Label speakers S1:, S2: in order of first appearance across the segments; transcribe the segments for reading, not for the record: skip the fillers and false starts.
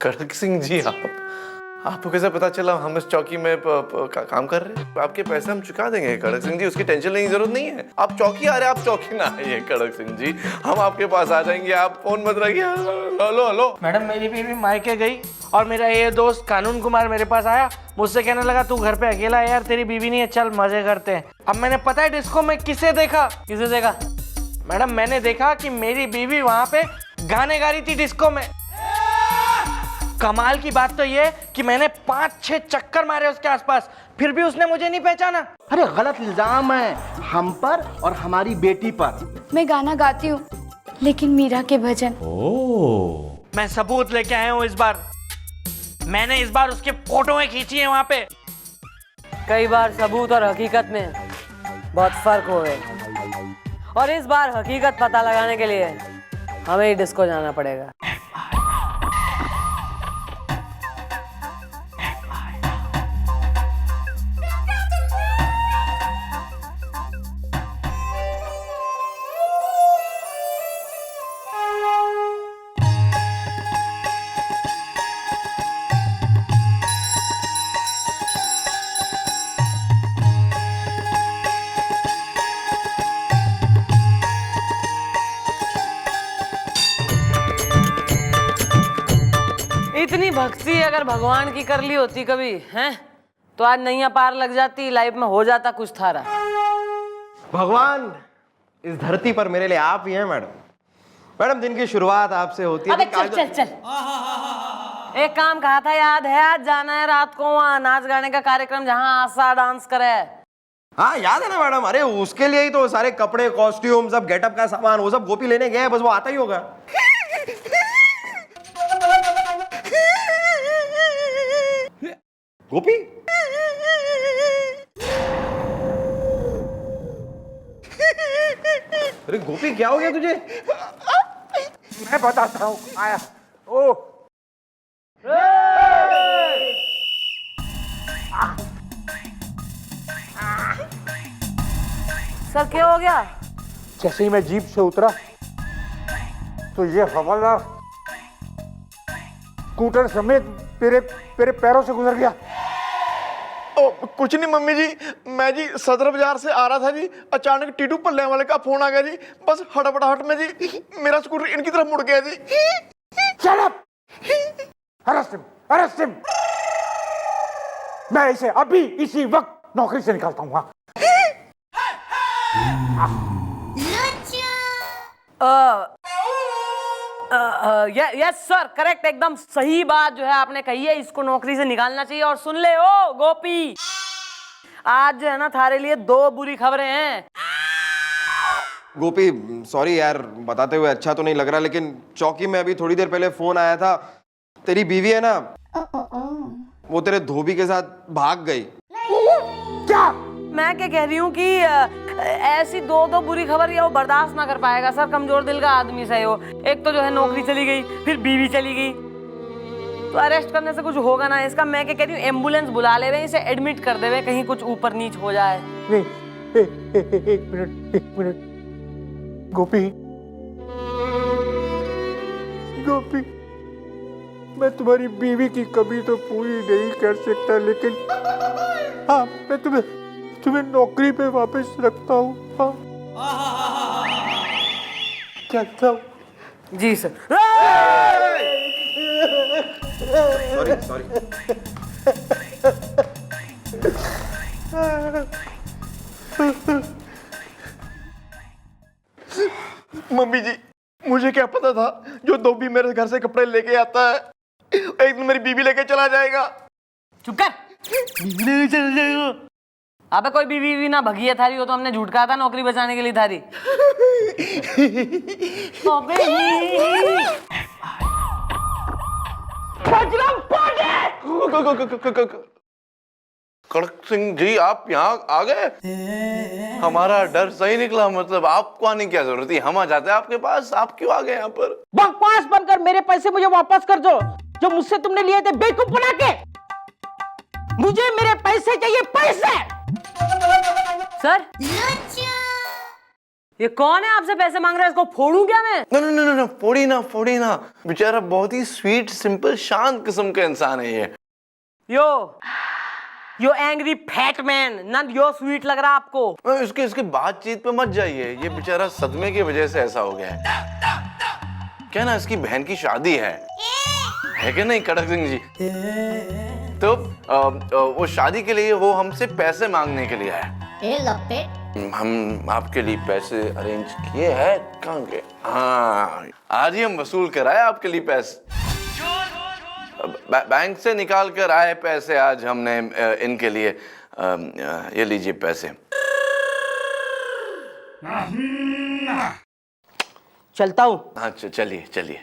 S1: खड़क सिंह जी, आपको कैसे पता चला हम इस चौकी में काम कर रहे हैं? आपके पैसे हम चुका देंगे खड़क सिंह जी, उसकी टेंशन लेने की जरूरत नहीं है। आप चौकी आ रहे हैं, आप चौकी ना आइए खड़क सिंह जी, हम आपके पास आ जाएंगे, आप फोन मत रखिए। हेलो हेलो
S2: मैडम, मेरी बीवी मायके गई और मेरा ये दोस्त कानून कुमार मेरे पास आया, मुझसे कहने लगा तू घर पे अकेला है यार, तेरी बीवी नहीं है, चल मजे करते हैं। अब मैंने पता है डिस्को में किसे देखा? मैडम, मैंने देखा कि मेरी बीवी वहां पे गाने गा रही थी डिस्को में। कमाल की बात तो ये कि मैंने 5-6 चक्कर मारे उसके आसपास, फिर भी उसने मुझे नहीं पहचाना।
S3: अरे गलत इल्जाम है हम पर और हमारी बेटी पर।
S4: मैं गाना गाती हूँ, लेकिन मीरा के भजन।
S2: मैं सबूत लेके आया हूँ इस बार। मैंने इस बार उसके फोटोएं खींची है वहां पे।
S5: कई बार सबूत और हकीकत में बहुत फर्क हो गए, और इस बार हकीकत पता लगाने के लिए हमें ही डिस्को जाना पड़ेगा। इतनी भक्ति अगर भगवान की कर ली होती कभी, हैं, तो आज नैया पार लग जाती, लाइफ में हो जाता कुछ थारा।
S3: भगवान इस धरती पर मेरे लिए आप ही हैं मैडम। मैडम, दिन की शुरुआत आपसे होती है।
S5: अबे चल चल चल, एक काम कहा था याद है? आज जाना है रात को वहाँ नाच गाने का कार्यक्रम, जहाँ आशा डांस करे।
S3: हाँ याद है ना मैडम, अरे उसके लिए ही तो सारे कपड़े, कॉस्ट्यूम, सब गेटअप का सामान, वो सब गोपी लेने गए हैं, बस वो आता ही होगा। गोपी, अरे गोपी क्या हो गया तुझे?
S2: मैं बताता हूँ, आया। ओ
S5: सर क्या हो गया?
S2: जैसे ही मैं जीप से उतरा तो ये हवाला स्कूटर समेत मेरे पैरों से गुजर गया।
S1: कुछ नहीं मम्मी जी, मैं जी सदर बाजार से आ रहा था जी, अचानक टीटू पल्ले वाले का फोन आ गया जी, बस हड़बड़ाहट में जी मेरा स्कूटर इनकी तरफ मुड़ गया जी।
S2: Shut up! Arrest him! Arrest him! मैं इसे अभी इसी वक्त नौकरी से निकालता हूँ।
S5: यस सर, करेक्ट, एकदम सही बात जो है आपने कही है, इसको नौकरी से निकालना चाहिए। और सुन ले ओ गोपी, आज जो है ना थारे लिए 2 बुरी खबरें हैं।
S3: गोपी सॉरी यार, बताते हुए अच्छा तो नहीं लग रहा, लेकिन चौकी में अभी थोड़ी देर पहले फोन आया था, तेरी बीवी है ना, वो तेरे धोबी के साथ भाग गई।
S5: क्या? मैं क्या कह रही हूँ कि ऐसी 2 बुरी खबर ये वो बर्दाश्त ना कर पाएगा सर, कमजोर दिल का आदमी से हो। एक तो जो है नौकरी चली गई, फिर बीवी चली गई, तो अरेस्ट करने से कुछ होगा ना इसका। मैं क्या कह रही हूँ, एम्बुलेंस बुला ले, इसे एडमिट कर दे, कहीं कुछ ऊपर नीच हो जाए।
S2: नहीं, एक मिनट गोपी, मैं तुम्हारी बीवी की कमी तो पूरी नहीं कर सकता, लेकिन हाँ, मैं तुम्हें नौकरी पे वापस रखता हूँ। हाँ, चलता हूँ।
S5: जी सर।
S3: सॉरी
S1: मम्मी जी, मुझे क्या पता था जो धोबी मेरे घर से कपड़े लेके आता है एक दिन मेरी बीवी लेके चला जाएगा।
S5: चुप कर। बीवी लेके चला जाएगा? अबे कोई बीवी ना भगिया थारी हो, तो हमने झूठ कहा था नौकरी बचाने के लिए थारी।
S1: खड़क सिंह जी, आप यहाँ आ गए? हमारा डर सही निकला, मतलब आपको आने की क्या जरूरत थी, हम आ जाते आपके पास, आप क्यों आ गए यहाँ पर?
S6: बकवास बंद कर, मेरे पैसे मुझे वापस कर दो जो मुझसे तुमने लिए थे बेवकूफ बना के। मुझे मेरे पैसे चाहिए, पैसे।
S5: सर ये कौन है आपसे पैसे मांग रहा है? इसको फोड़ूं क्या मैं?
S1: नो नो नो नो, फोड़ी ना। बेचारा बहुत ही स्वीट, सिंपल, शांत किस्म का इंसान है ये।
S5: यो एंग्री फैट मैन, नन यो स्वीट लग रहा आपको?
S1: इसके बातचीत पे मत जाइए, ये बेचारा सदमे की वजह से ऐसा हो गया है। क्या ना, इसकी बहन की शादी है कि नहीं कड़क सिंह जी? तो वो शादी के लिए वो हमसे पैसे मांगने के लिए है। हम आपके लिए पैसे अरेंज किए हैं। कहाँ गए? हाँ, आज ही हम वसूल कर आए आपके लिए पैसे। बैंक से निकाल कर आए पैसे आज हमने इनके लिए। ये लीजिए पैसे।
S6: चलता हूँ।
S1: हाँ चलिए।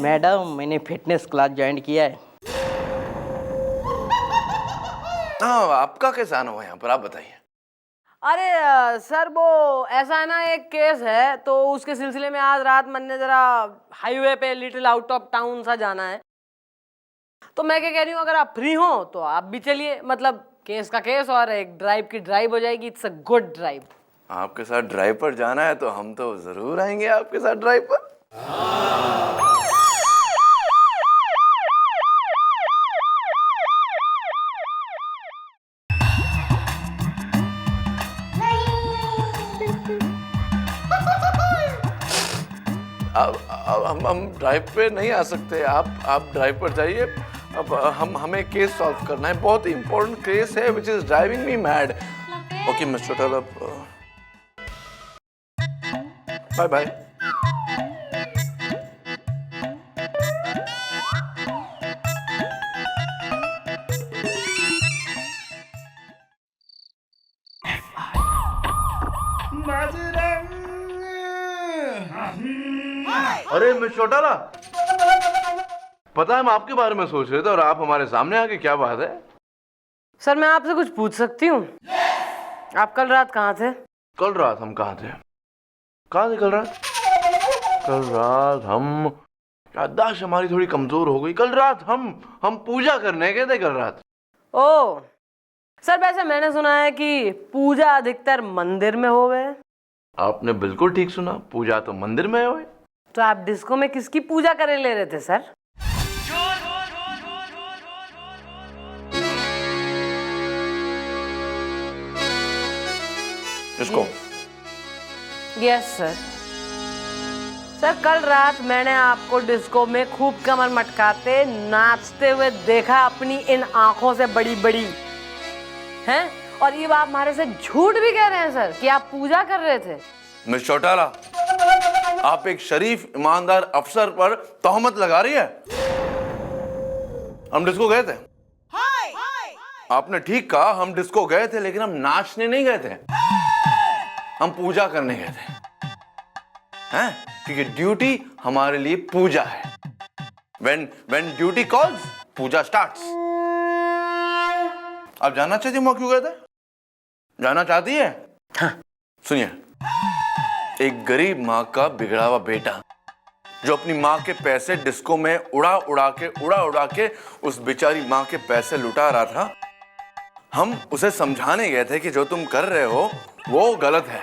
S6: मैडम, मैंने फिटनेस क्लास ज्वाइन किया है।
S1: हाँ, आपका कैसा अनुभव है यहाँ पर, आप बताइए।
S5: अरे सर, वो ऐसा है ना, एक केस है तो उसके सिलसिले में आज रात मैंने जरा हाईवे पे लिटिल आउट ऑफ टाउन सा जाना है। तो मैं क्या कह रही हूँ, अगर आप फ्री हो तो आप भी चलिए। मतलब केस का केस और एक ड्राइव की ड्राइव हो जाएगी। It's a good drive.
S1: आपके साथ ड्राइव पर जाना है तो हम तो जरूर आएंगे आपके साथ ड्राइव पर। अब हम ड्राइव पे नहीं आ सकते। आप ड्राइव पर जाइए। अब हमें केस सॉल्व करना है, बहुत ही इंपॉर्टेंट केस है which is driving me mad. Okay mister Turner, bye bye. अरे मिस चौटाला, पता है हम आपके बारे में सोच रहे थे और आप हमारे सामने आके, क्या बात है?
S5: सर, मैं आपसे कुछ पूछ सकती हूँ? आप कल रात कहाँ थे?
S1: कल रात हम कहाँ थे कल रात? कल रात हम, याददाश्त हमारी थोड़ी कमजोर हो गई। कल रात हम पूजा करने गए थे कल रात।
S5: ओ सर, वैसे मैंने सुना है कि पूजा अधिकतर मंदिर में हो गए।
S1: आपने बिल्कुल ठीक सुना, पूजा तो मंदिर में हुए।
S5: तो आप डिस्को में किसकी पूजा करे ले रहे थे सर?
S1: इसको?
S5: Yes sir. सर, कल रात मैंने आपको डिस्को में खूब कमर मटकाते नाचते हुए देखा अपनी इन आंखों से बड़ी बड़ी हैं, और ये आप हमारे से झूठ भी कह रहे हैं सर कि आप पूजा कर रहे थे।
S1: मिस चौटाला, आप एक शरीफ ईमानदार अफसर पर तोहमत लगा रही है। हम डिस्को गए थे। आपने ठीक कहा, हम डिस्को गए थे, लेकिन हम नाचने नहीं गए थे, हम पूजा करने गए थे। हैं? क्योंकि ड्यूटी हमारे लिए पूजा है। When duty calls, Puja starts। आप जानना चाहती हैं क्यों गए थे? जानना चाहती है? हाँ। सुनिए, एक गरीब माँ का बिगड़ा हुआ बेटा जो अपनी माँ के पैसे डिस्को में उड़ा उड़ा के उस बेचारी माँ के पैसे लुटा रहा था, हम उसे समझाने गए थे कि जो तुम कर रहे हो वो गलत है।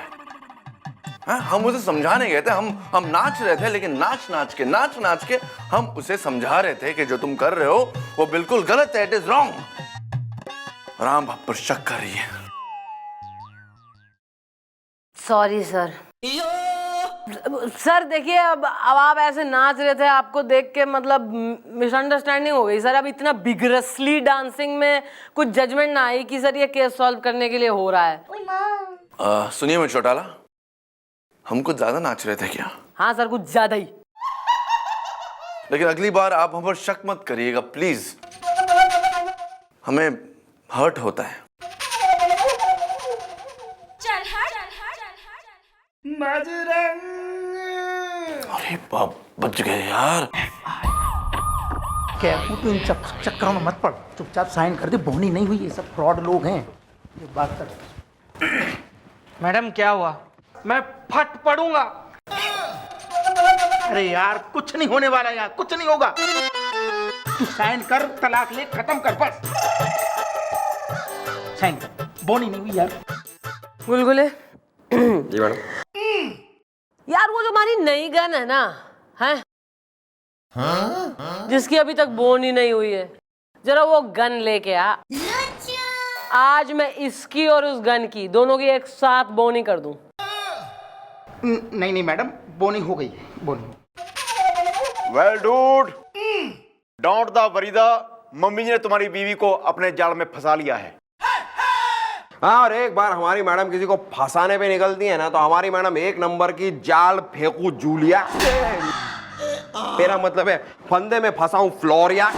S1: हाँ, हम उसे समझाने गए थे। हम नाच रहे थे, लेकिन नाच के हम उसे समझा रहे थे कि जो तुम कर रहे हो वो बिल्कुल गलत है, इट इज रॉन्ग। राम आप पर शक कर रही है।
S5: Sorry sir. सर देखिए, अब आप ऐसे नाच रहे थे, आपको देख के मतलब मिसअंडरस्टैंडिंग हो गई सर। अब इतना बिगरसली डांसिंग में कुछ जजमेंट ना आई कि सर ये केस सॉल्व करने के लिए हो रहा है।
S1: सुनिए मिस चौटाला, हम कुछ ज्यादा नाच रहे थे क्या?
S5: हाँ सर, कुछ ज्यादा ही।
S1: लेकिन अगली बार आप हम पर शक मत करिएगा प्लीज, हमें हर्ट होता है। अरे बाप, बच गए यार।
S7: क्या तू इन चक्करों में मत पड़, चुपचाप साइन कर दे। बोनी नहीं हुई, ये सब फ्रॉड लोग हैं। ये बात कर।
S2: मैडम क्या हुआ? मैं फट पड़ूंगा।
S7: अरे यार, कुछ नहीं होने वाला यार, कुछ नहीं होगा। तू साइन कर, तलाक ले, खत्म कर बस। साइन कर, बोनी नहीं हुई यार।
S5: गुलगुले,
S3: जी मैडम।
S5: यार वो जो हमारी नई गन है ना, है जिसकी अभी तक बोन ही नहीं हुई है, जरा वो गन लेके आ। आज मैं इसकी और उस गन की दोनों की एक साथ बोनी कर दूं।
S7: नहीं नहीं मैडम, बोनी हो गई, बोनी।
S8: Well dude, don't the worry the, mummy ने तुम्हारी बीवी को अपने जाल में फंसा लिया है।
S3: हाँ, और एक बार हमारी मैडम किसी को फंसाने पे निकलती है ना, तो हमारी मैडम एक नंबर की जाल फेंकू जूलिया, मेरा मतलब है फंदे में फंसाऊं फ्लोरिया,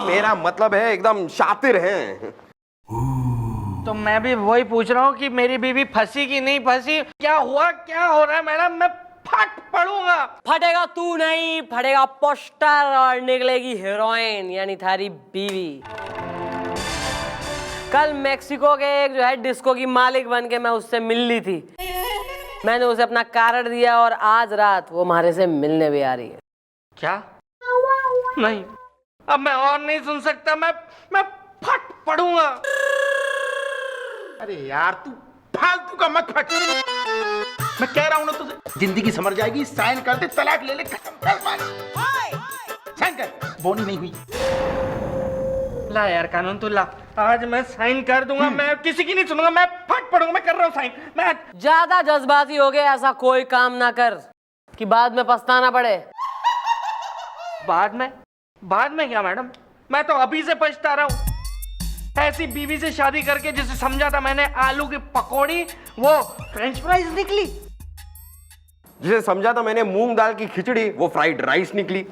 S3: मेरा मतलब है एकदम शातिर है।
S2: तो मैं भी वही पूछ रहा हूँ कि मेरी बीवी फंसी कि नहीं फंसी, क्या हुआ, क्या हो रहा है मैडम? मैं फट पड़ूंगा।
S5: फटेगा तू नहीं, फटेगा पोस्टर और निकलेगी हीरोइन यानी थारी बीवी। कल मेक्सिको के एक जो है डिस्को की मालिक बन के मैं उससे मिल ली थी। मैंने उसे अपना कार्ड दिया और आज रात वो हमारे से मिलने भी आ रही है।
S2: क्या? नहीं, अब मैं और नहीं सुन सकता, मैं फट पड़ूंगा।
S7: अरे यार तू फालतू का मत फट। मैं कह रहा हूं ना तुझे, जिंदगी समझ जाएगी, साइन कर दे, तलाक ले ले, खत्म कर बात। साइन कर, बोनी नहीं हुई।
S2: ला यार कानून, तू ला, आज मैं साइन कर दूंगा, मैं किसी की नहीं सुनूंगा, मैं फट पड़ूंगा, मैं कर रहा हूँ साइन। मैं
S5: ज्यादा जज्बाती हो गया, ऐसा कोई काम ना कर कि बाद में पछताना पड़े।
S2: बाद में क्या मैडम? मैं तो अभी से पछता रहा हूँ। ऐसी बीवी से शादी करके जिसे समझा था मैंने आलू की पकौड़ी, वो फ्रेंच फ्राइज निकली।
S3: जिसे समझा था मैंने मूंग दाल की खिचड़ी, वो फ्राइड राइस निकली।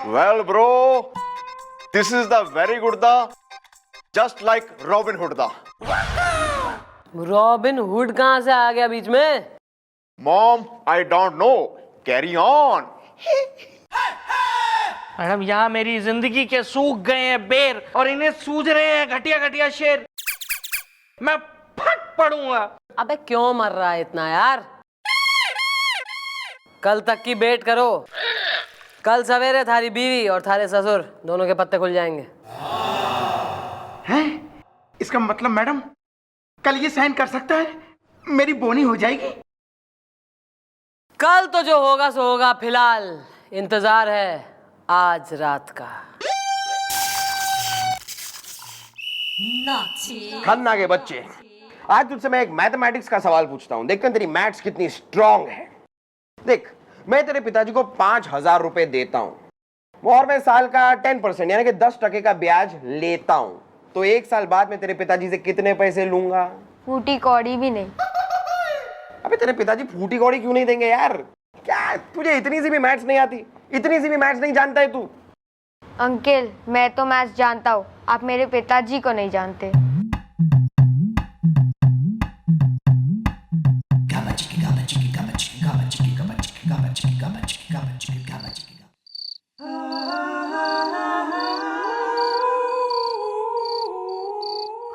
S8: Well bro, this is the very good the, just like robin hood the.
S5: Robin hood कहां से आ गया बीच में?
S8: Mom I don't know, carry on.
S2: Madam, यहाँ मेरी जिंदगी के सूख गए हैं बेर और इन्हें सूझ रहे हैं घटिया घटिया शेर। मैं फट पड़ूंगा।
S5: अबे क्यों मर रहा है इतना यार? कल तक की वेट करो, कल सवेरे थारी बीवी और थारे ससुर दोनों के पत्ते खुल जाएंगे।
S7: हैं? इसका मतलब मैडम कल ये साइन कर सकता है, मेरी बोनी हो जाएगी।
S5: कल तो जो होगा सो होगा, फिलहाल इंतजार है आज रात का।
S3: खन्ना के बच्चे, आज तुझसे मैं एक मैथमेटिक्स का सवाल पूछता हूं, देखते हैं तेरी मैथ्स कितनी स्ट्रांग है। देख, मैं तेरे पिताजी को 5,000 रुपए देता हूं और मैं साल का 10% यानी कि 10% का ब्याज लेता हूं, तो एक साल बाद मैं तेरे पिताजी से कितने पैसे लूंगा?
S4: फूटी कौड़ी भी नहीं।
S3: अबे तेरे पिताजी फूटी कौड़ी क्यों नहीं देंगे यार? क्या तुझे इतनी सी भी मैथ्स नहीं आती? इतनी सी भी मैथ्स नहीं जानता है तू?
S4: अंकल, मैं तो मैथ्स जानता हूँ, आप मेरे पिताजी को नहीं जानते।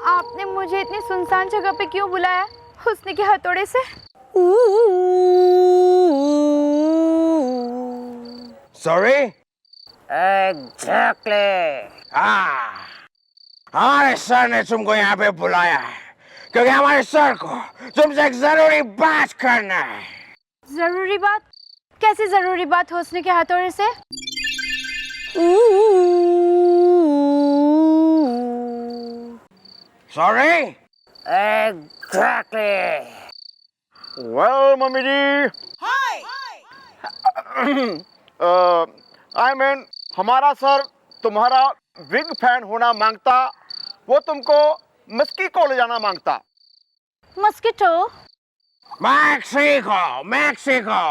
S4: आपने मुझे इतनी सुनसान जगह पे क्यों बुलाया हुस्न के हथौड़े से?
S3: सॉरी?
S5: एग्जैक्टली।
S3: हमारे सर ने तुमको यहाँ पे बुलाया है क्योंकि हमारे सर को तुमसे एक जरूरी बात करना है।
S4: जरूरी बात? कैसी जरूरी बात हुस्न के हथौड़े से?
S3: Sorry?
S5: Exactly.
S8: Well mummy ji, I mean हमारा सर तुम्हारा बिग फैन होना मांगता, वो तुमको मेक्सिको ले जाना मांगता।
S4: मस्किटो?
S3: मैक्सिको, मैक्सिको,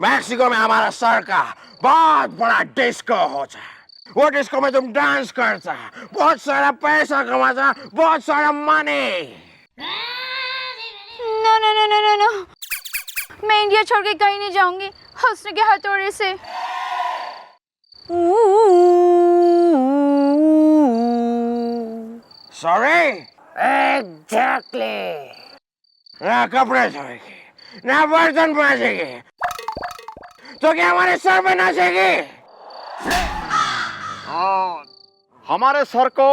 S3: मैक्सिको में हमारा सर का बहुत बड़ा डिस्को होता है। वो डिस्को में तुम डांस करता, बहुत सारा पैसा कमाता, बहुत सारा money.
S4: No no no no no no, मैं इंडिया छोड़ के कहीं नहीं जाऊंगी हुस्न के हथौड़े से।
S3: सॉरी?
S5: एग्जैक्टली।
S3: ना कपड़े धोएगी, ना बर्तन मांजेगी, तो क्या हमारे सर पे नाचेगी?
S8: हमारे सर को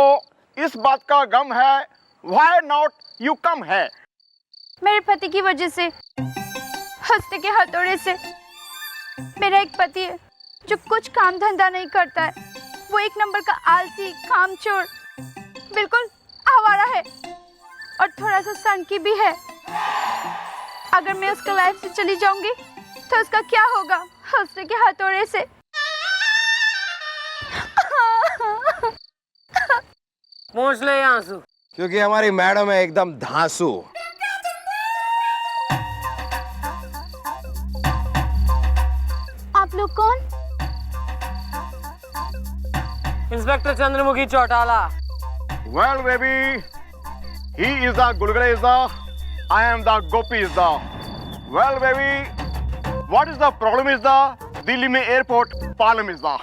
S8: इस बात का गम है, व्हाई नॉट यू कम है।
S4: मेरे पति की वजह से, हंसने के हथौड़े से। मेरा एक पति है जो कुछ काम धंधा नहीं करता है। वो एक नंबर का आलसी, कामचोर, बिल्कुल आवारा है और थोड़ा सा सनकी भी है। अगर मैं उसका लाइफ से चली जाऊंगी तो उसका क्या होगा? हंसने के हथौड़े से।
S5: पहुंच ले यहाँ आंसू।
S3: क्योंकि हमारी मैडम है एकदम धांसू।
S4: आप लोग कौन?
S5: Inspector Chandramukhi Chautala.
S8: Well baby, he is the gulgule is the, I am the Gopi is the. Well baby, what is the problem is the, Delhi में airport problem is the.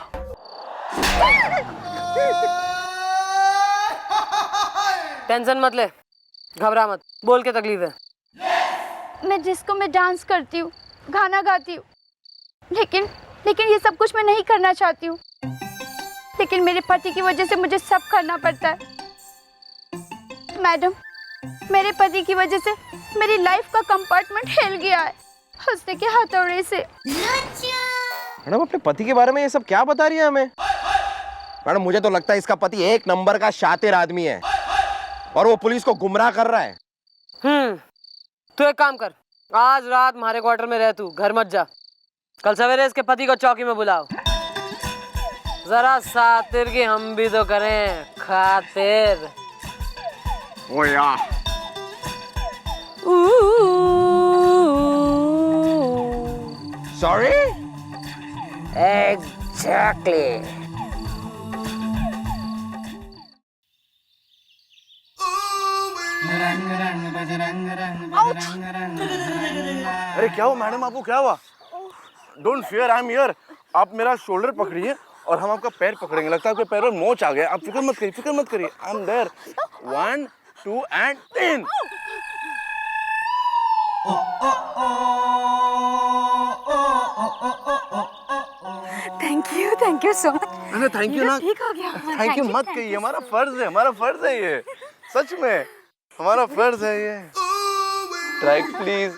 S5: Tension मत ले, घबरा मत, बोल के तकलीफ है।
S4: मैं डिस्को में डांस करती हूँ, गाना गाती हूँ, लेकिन ये सब कुछ मैं नहीं करना चाहती हूँ। लेकिन मेरे पति की वजह से मुझे सब करना पड़ता है। मैडम, मेरे पति की वजह से मेरी लाइफ का कंपार्टमेंट हिल गया है हंसने के हथौड़े से।
S3: मैडम अपने पति के बारे में ये सब क्या बता रही है हमें? मैडम मुझे तो लगता है इसका पति एक नंबर का शातिर आदमी है और वो पुलिस को गुमराह कर रहा है।
S5: तू एक काम कर, आज रात हमारे क्वार्टर में रह, तू घर मत जा। कल सवेरे इसके पति को चौकी में बुलाओ, जरा सातिर की हम भी तो करें खातिर।
S8: ओ यार,
S3: सॉरी।
S5: एग्जैक्टली।
S1: अरे क्या हुआ मैडम, आपको क्या हुआ? Don't fear, I am here. आप मेरा शोल्डर पकड़िए और हम आपका पैर पकड़ेंगे। लगता है आपके पैर में मोच आ गया। आप फिक्र मत करिए, I am there. 1 2 and 3।
S4: Thank you so much.
S1: अरे थैंक यू ना,
S4: ठीक हो गया।
S1: थैंक यू मत कहिए, हमारा फर्ज है ये, सच में हमारा फर्ज है ये। Try please.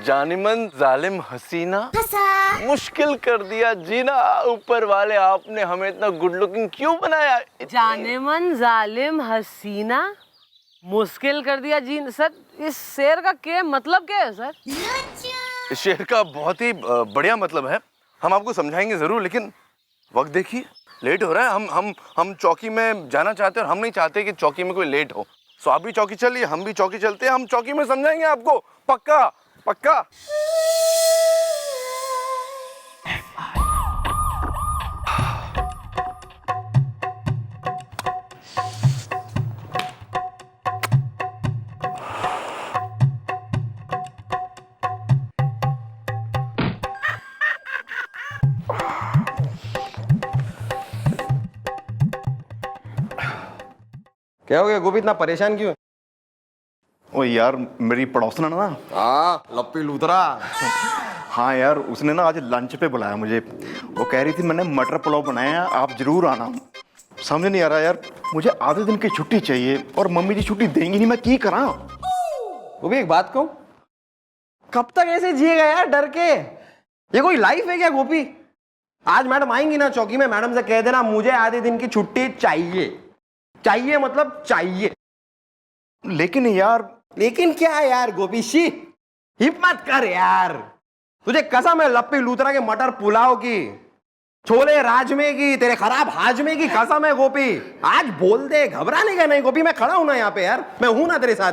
S1: जानिमन जालिम हसीना, मुश्किल कर दिया जीना। ऊपर वाले आपने हमें इतना गुड लुकिंग क्यों बनाया?
S5: जानेमन जालिम हसीना, मुश्किल कर दिया जीन। सर इस शेर का क्या मतलब क्या है सर?
S1: इस शेर का बहुत ही बढ़िया मतलब है, हम आपको समझाएंगे जरूर, लेकिन वक्त देखिए, लेट हो रहा है। हम चौकी में जाना चाहते हैं और हम नहीं चाहते कि चौकी में कोई लेट हो। सो आप भी चौकी चलिए, हम भी चौकी चलते हैं। हम चौकी में समझाएंगे आपको, पक्का पक्का।
S3: क्या हो गया गोपी, इतना परेशान क्यों?
S8: ओ यार, मेरी पड़ोसन है ना।
S3: हाँ, लप्पी लूथरा।
S8: हाँ यार, उसने ना आज लंच पे बुलाया मुझे। वो कह रही थी मैंने मटर पुलाव बनाया है, आप जरूर आना। समझ नहीं आ रहा यार, मुझे आधे दिन की छुट्टी चाहिए और मम्मी जी छुट्टी देंगी नहीं, मैं की करा।
S3: वो भी एक बात कहूं, कब तक ऐसे जिएगा यार डर के? ये कोई लाइफ है क्या गोपी? आज मैडम आएंगी ना चौकी में, मैडम से कह देना मुझे आधे दिन की छुट्टी चाहिए, मतलब चाहिए।
S8: लेकिन यार,
S3: लेकिन क्या यार गोपी, शी हिम्मत कर यार। तुझे कसम है लप्पी लूथरा के मटर पुलाव की, छोले राजमे की, तेरे खराब हाजमे की कसम है गोपी। आज बोल दे, घबराने का नहीं गोपी, मैं खड़ा हूं ना यहाँ पे यार, मैं हूं ना तेरे साथ।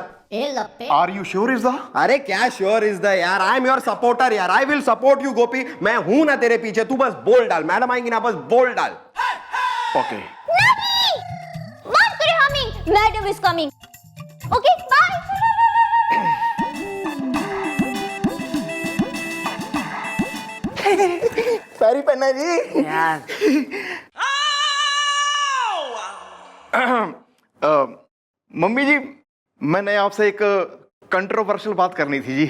S8: Are you sure is the?
S3: अरे क्या श्योर इज द यार, आई एम योर सपोर्टर यार, आई विल सपोर्ट यू गोपी। मैं हूं ना तेरे पीछे, तू बस बोल डाल। मैडम आएंगी ना, बस बोल डाल।
S8: ओके।
S4: बात करें humming, madam is coming. Okay bye.
S8: Sorry Panna जी।
S5: यार
S8: मम्मी जी, मैंने आपसे एक कंट्रोवर्शियल बात करनी थी जी।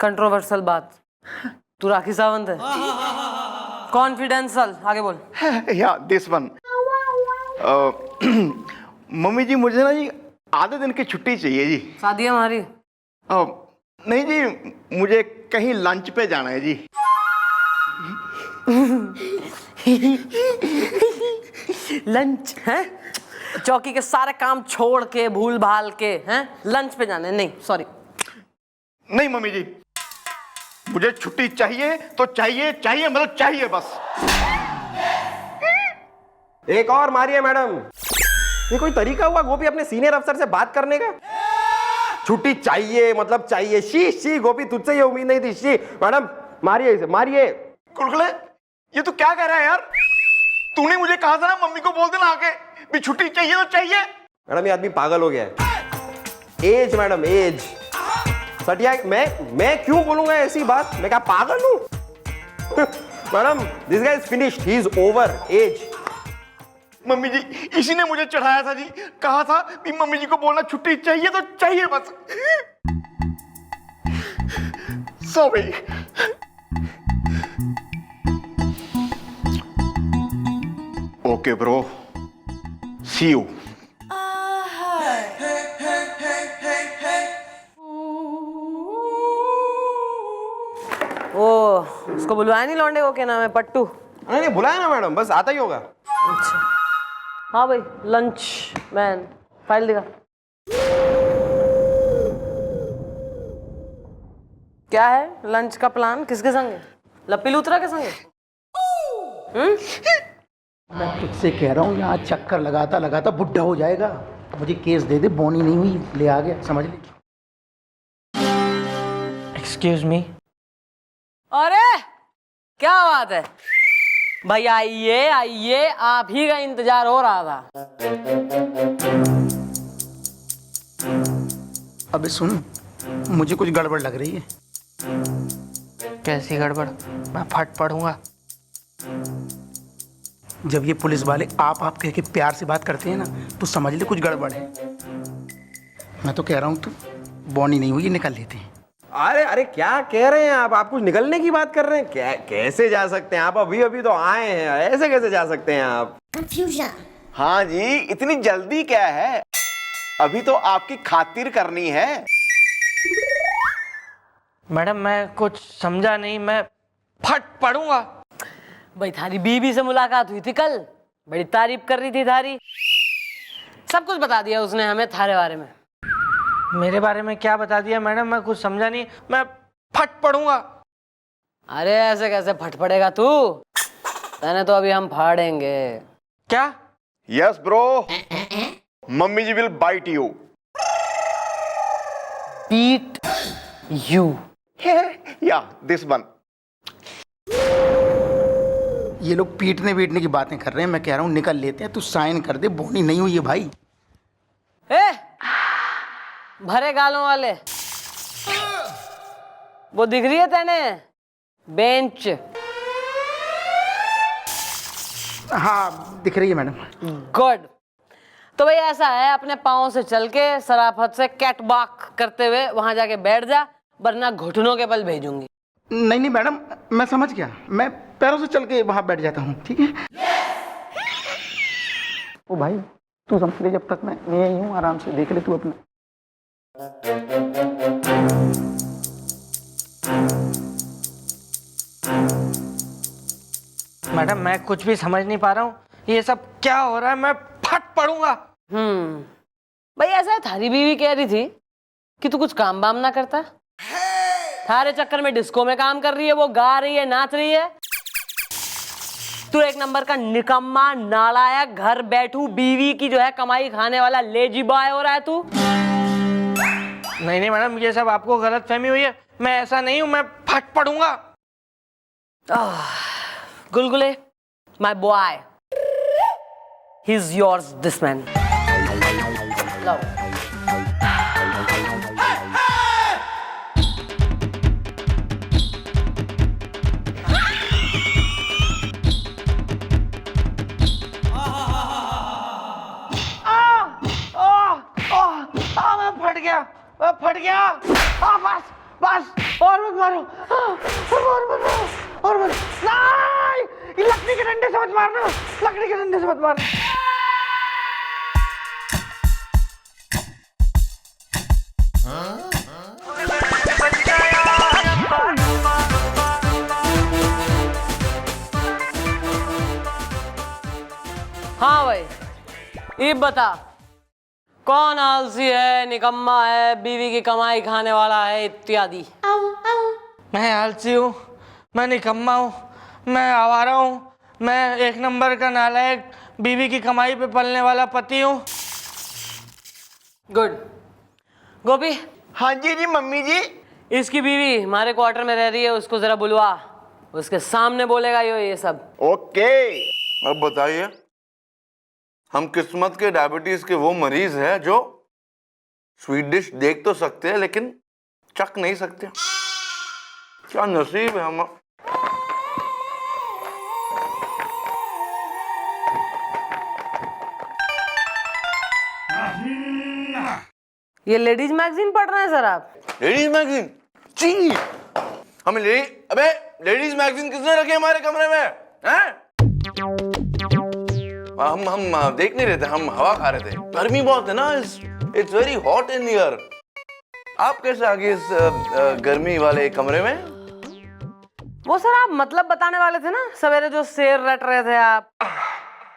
S5: कंट्रोवर्शियल बात? तू राखी सावंत है? कॉन्फिडेंशियल, आगे बोल।
S8: या दिस वन। मम्मी जी मुझे ना जी आधे दिन की छुट्टी चाहिए जी।
S5: शादी है हमारी।
S8: नहीं जी, मुझे कहीं लंच पे जाना है जी।
S5: लंच है? चौकी के सारे काम छोड़ के, भूल भाल के, हैं लंच पे जाने? नहीं सॉरी।
S8: नहीं मम्मी जी, मुझे छुट्टी चाहिए तो चाहिए, चाहिए मतलब चाहिए बस।
S3: एक और मारिए मैडम। ये कोई तरीका हुआ गोपी अपने सीनियर अफसर से बात करने का? छुट्टी चाहिए मतलब चाहिए। शी शी गोपी, तुझसे ये उम्मीद नहीं थी। शी मैडम, मारिए इसे, मारिए।
S8: गुलगुले, ये तू क्या कह रहा है यार? तूने मुझे कहा था ना मम्मी को बोल देना आके भी छुट्टी चाहिए तो चाहिए।
S3: मैडम ये आदमी पागल हो गया है। As madam, as. सटिया, मैं क्यों बोलूंगा ऐसी बात? मैं क्या पागल हूं? Madam, this guy is finished, he is over age.
S8: Mummy ji, इसी ने मुझे चढ़ाया था जी, कहा था कि मम्मी जी को बोलना छुट्टी चाहिए तो चाहिए बस। Sorry. Okay bro, see you.
S5: ओ, उसको बुलवाया नहीं लौंडे को? क्या नाम है? पट्टू?
S3: नहीं बुलाया ना मैडम, बस आता ही होगा।
S5: अच्छा हाँ भाई, लंच मैन, फाइल दिखा। क्या है लंच का प्लान? किसके संग है? लप्पी लूथरा के संग है?
S7: मैं तुझसे कह रहा हूँ, यहाँ चक्कर लगाता लगाता बुढ़ा हो जाएगा। मुझे केस दे दे, बोनी नहीं हुई, ले आ गया, समझ ले।
S2: Excuse me.
S5: अरे क्या बात है भाई, आइए आइए, आप ही का इंतजार हो रहा था।
S7: अबे सुन, मुझे कुछ गड़बड़ लग रही है।
S2: कैसी गड़बड़? मैं फट पड़ूंगा।
S7: जब ये पुलिस वाले आप कह के प्यार से बात करते हैं ना, तो समझ ले कुछ गड़बड़ है। मैं तो कह रहा हूँ तू बोनी नहीं हुई, निकल लेते हैं।
S3: अरे अरे क्या कह रहे हैं आप कुछ निकलने की बात कर रहे हैं? कैसे जा सकते हैं आप? अभी अभी तो आए हैं, ऐसे कैसे जा सकते हैं आप?
S8: हाँ जी, इतनी जल्दी क्या है? अभी तो आपकी खातिर करनी है।
S2: मैडम मैं कुछ समझा नहीं, मैं फट पड़ूंगा।
S5: भाई थारी बीबी से मुलाकात हुई थी कल, बड़ी तारीफ कर रही थी थारी, सब कुछ बता दिया उसने हमें थारे बारे में।
S2: मेरे बारे में क्या बता दिया मैडम? मैं कुछ समझा नहीं, मैं फट पड़ूंगा।
S5: अरे ऐसे कैसे फट पड़ेगा तू? तने तो अभी हम फाड़ेंगे।
S2: क्या?
S8: Yes bro, mummy ji will bite you.
S5: Beat you?
S8: Yeah this one.
S7: ये लोग पीटने वीटने की बातें कर रहे हैं, मैं कह रहा हूँ निकल लेते हैं। तू साइन कर दे, बोनी नहीं हुई है भाई।
S5: ए भरे गालों वाले, वो दिख रही है तेने बेंच?
S7: हाँ दिख रही है मैडम।
S5: गुड। तो भाई ऐसा है, अपने पाँव से चल के सराफत से कैट वॉक करते हुए वहां जाके बैठ जा, वरना घुटनों के बल भेजूंगी।
S7: नहीं नहीं मैडम, मैं समझ गया, मैं पैरों से चल के वहां बैठ जाता हूँ, ठीक है? ओ भाई तू समझ ले, जब तक मैं यही हूँ, आराम से देख ले तू अपना।
S2: मैडम मैं कुछ भी समझ नहीं पा रहा हूँ, ये सब क्या हो रहा है? मैं फट पड़ूंगा।
S5: भाई ऐसा है, थारी बीवी कह रही थी कि तू कुछ काम बाम ना करता, थारे चक्कर में डिस्को में काम कर रही है, वो गा रही है, नाच रही है। तू एक नंबर का निकम्मा, नालायक, घर बैठू बीवी की जो है कमाई खाने वाला लेजी बॉय हो रहा है तू।
S2: नहीं नहीं मैडम, ये सब आपको गलत फहमी हुई है, मैं ऐसा नहीं हूं, मैं फट पड़ूंगा।
S5: गुलगुले, my boy, he's yours, this man. Love.
S2: मैं फट गया, बस बस और मत मारो, और मत मारो, और मत, नहीं, ये लकड़ी के डंडे से मत मारना, लकड़ी के डंडे से मत मारना।
S5: हाँ भाई, ये बता, कौन आलसी है, निकम्मा है, बीवी की कमाई खाने वाला है, इत्यादि।
S2: मैं आलसी हूँ, मैं निकम्मा हूँ, मैं आवारा हूँ, मैं एक नंबर का नालायक, बीवी की कमाई पे पलने वाला पति हूँ।
S5: गुड। गोपी,
S7: हाँ जी जी मम्मी जी।
S5: इसकी बीवी हमारे क्वार्टर में रह रही है, उसको जरा बुलवा, उसके सामने बोलेगा ये सब।
S7: ओके।
S1: अब बताइए, हम किस्मत के डायबिटीज के वो मरीज हैं जो स्वीट डिश देख तो सकते हैं लेकिन चख नहीं सकते। क्या नसीब है हम।
S5: ये लेडीज मैगजीन पढ़ रहे हैं सर आप?
S1: Ladies magazine? जी, हमें अबे लेडीज मैगजीन किसने रखे हमारे कमरे में? हैं? हम देख नहीं रहे थे, हम हवा खा रहे थे। गर्मी बहुत है ना, it's very hot in here. आप कैसे आ गए इस गर्मी वाले कमरे में?
S5: वो सर आप मतलब बताने वाले थे ना, सवेरे जो शेर रट रहे थे आप,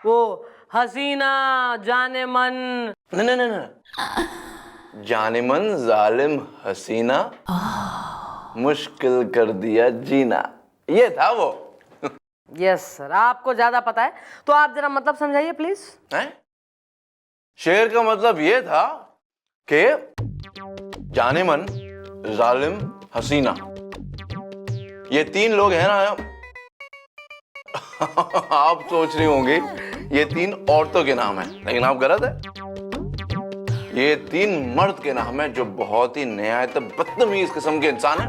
S5: वो हसीना जाने मन।
S1: नहीं, जाने मन जालिम हसीना मुश्किल कर दिया जीना, ये था वो।
S5: यस सर, आपको ज्यादा पता है तो आप जरा मतलब समझाइए प्लीज।
S1: हैं? शेर का मतलब ये था कि जाने मन जालिम हसीना, ये तीन लोग हैं ना। आप सोच रही होंगी ये तीन औरतों के नाम है, लेकिन आप गलत है। ये तीन मर्द के नाम है जो बहुत ही नहायत बदतमीज किस्म के इंसान है,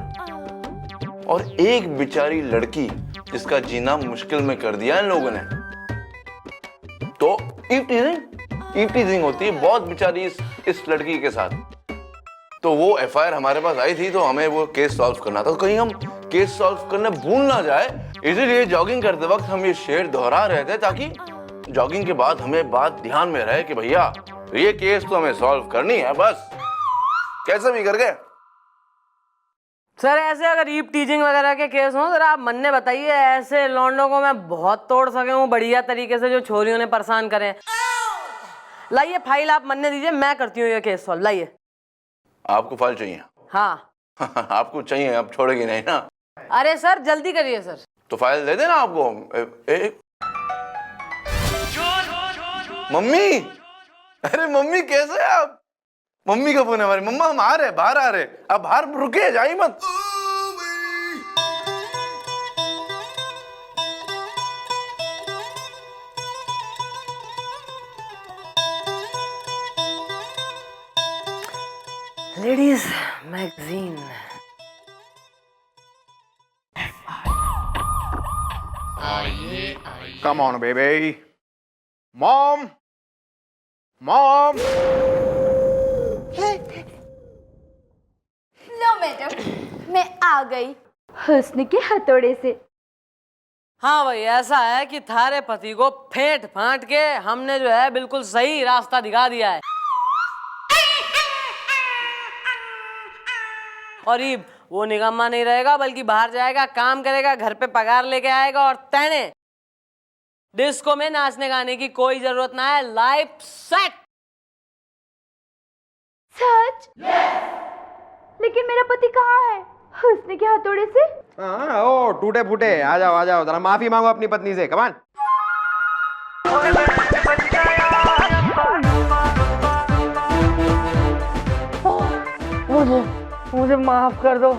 S1: और एक बेचारी लड़की जिसका जीना मुश्किल में कर दिया इन लोगों ने। तो ईव टीजिंग होती है बहुत बेचारी इस लड़की के साथ। तो वो एफआईआर हमारे पास आई थी, तो हमें वो केस सॉल्व करना था। तो कहीं हम केस सॉल्व करने भूल ना जाए, इसीलिए जॉगिंग करते वक्त हम ये शेर दोहरा रहे थे, ताकि जॉगिंग के बाद हमें बात ध्यान में रहे कि भैया ये केस तो हमें सॉल्व करनी है, बस कैसे भी करके।
S5: सर ऐसे अगर ईव टीजिंग वगैरह के केस हो जरा आप मन ने बताइए, ऐसे लौंडों को मैं बहुत तोड़ सके हूँ बढ़िया तरीके से, जो छोरियों ने परेशान करें। लाइए फाइल आप मन ने दीजिए, मैं करती हूँ ये केस सॉल्व। लाइए।
S1: आपको फाइल चाहिए?
S5: हाँ।
S1: आपको चाहिए, आप छोड़ेगी नहीं ना?
S5: अरे सर जल्दी करिए सर।
S1: तो फाइल दे देना आपको। मम्मी, अरे मम्मी कैसे हैं आप? मम्मी का फोन है हमारी। मम्मा हम आ रहे, बाहर आ रहे, आप बाहर रुके, जाइए मत।
S5: Ladies magazine.
S8: Come on, baby. Mom. Mom.
S4: Low madam, मैं आ गई हुस्न के हथौड़े से।
S5: हाँ भाई, ऐसा है कि थारे पति को फेंट फांट के हमने जो है बिल्कुल सही रास्ता दिखा दिया है। और ये वो निकम्मा नहीं रहेगा, बल्कि बाहर जाएगा, काम करेगा, घर पे पगार लेके आएगा, और तैने डिस्को में नाचने गाने की कोई जरूरत ना है। Life set.
S4: सच? लेकिन मेरा पति कहाँ है? हुस्न के हथौड़े से?
S3: हाँ, ओ टूटे फूटे, आ जाओ जरा माफी मांगो अपनी पत्नी से। कमान।
S2: मुझे माफ कर दो,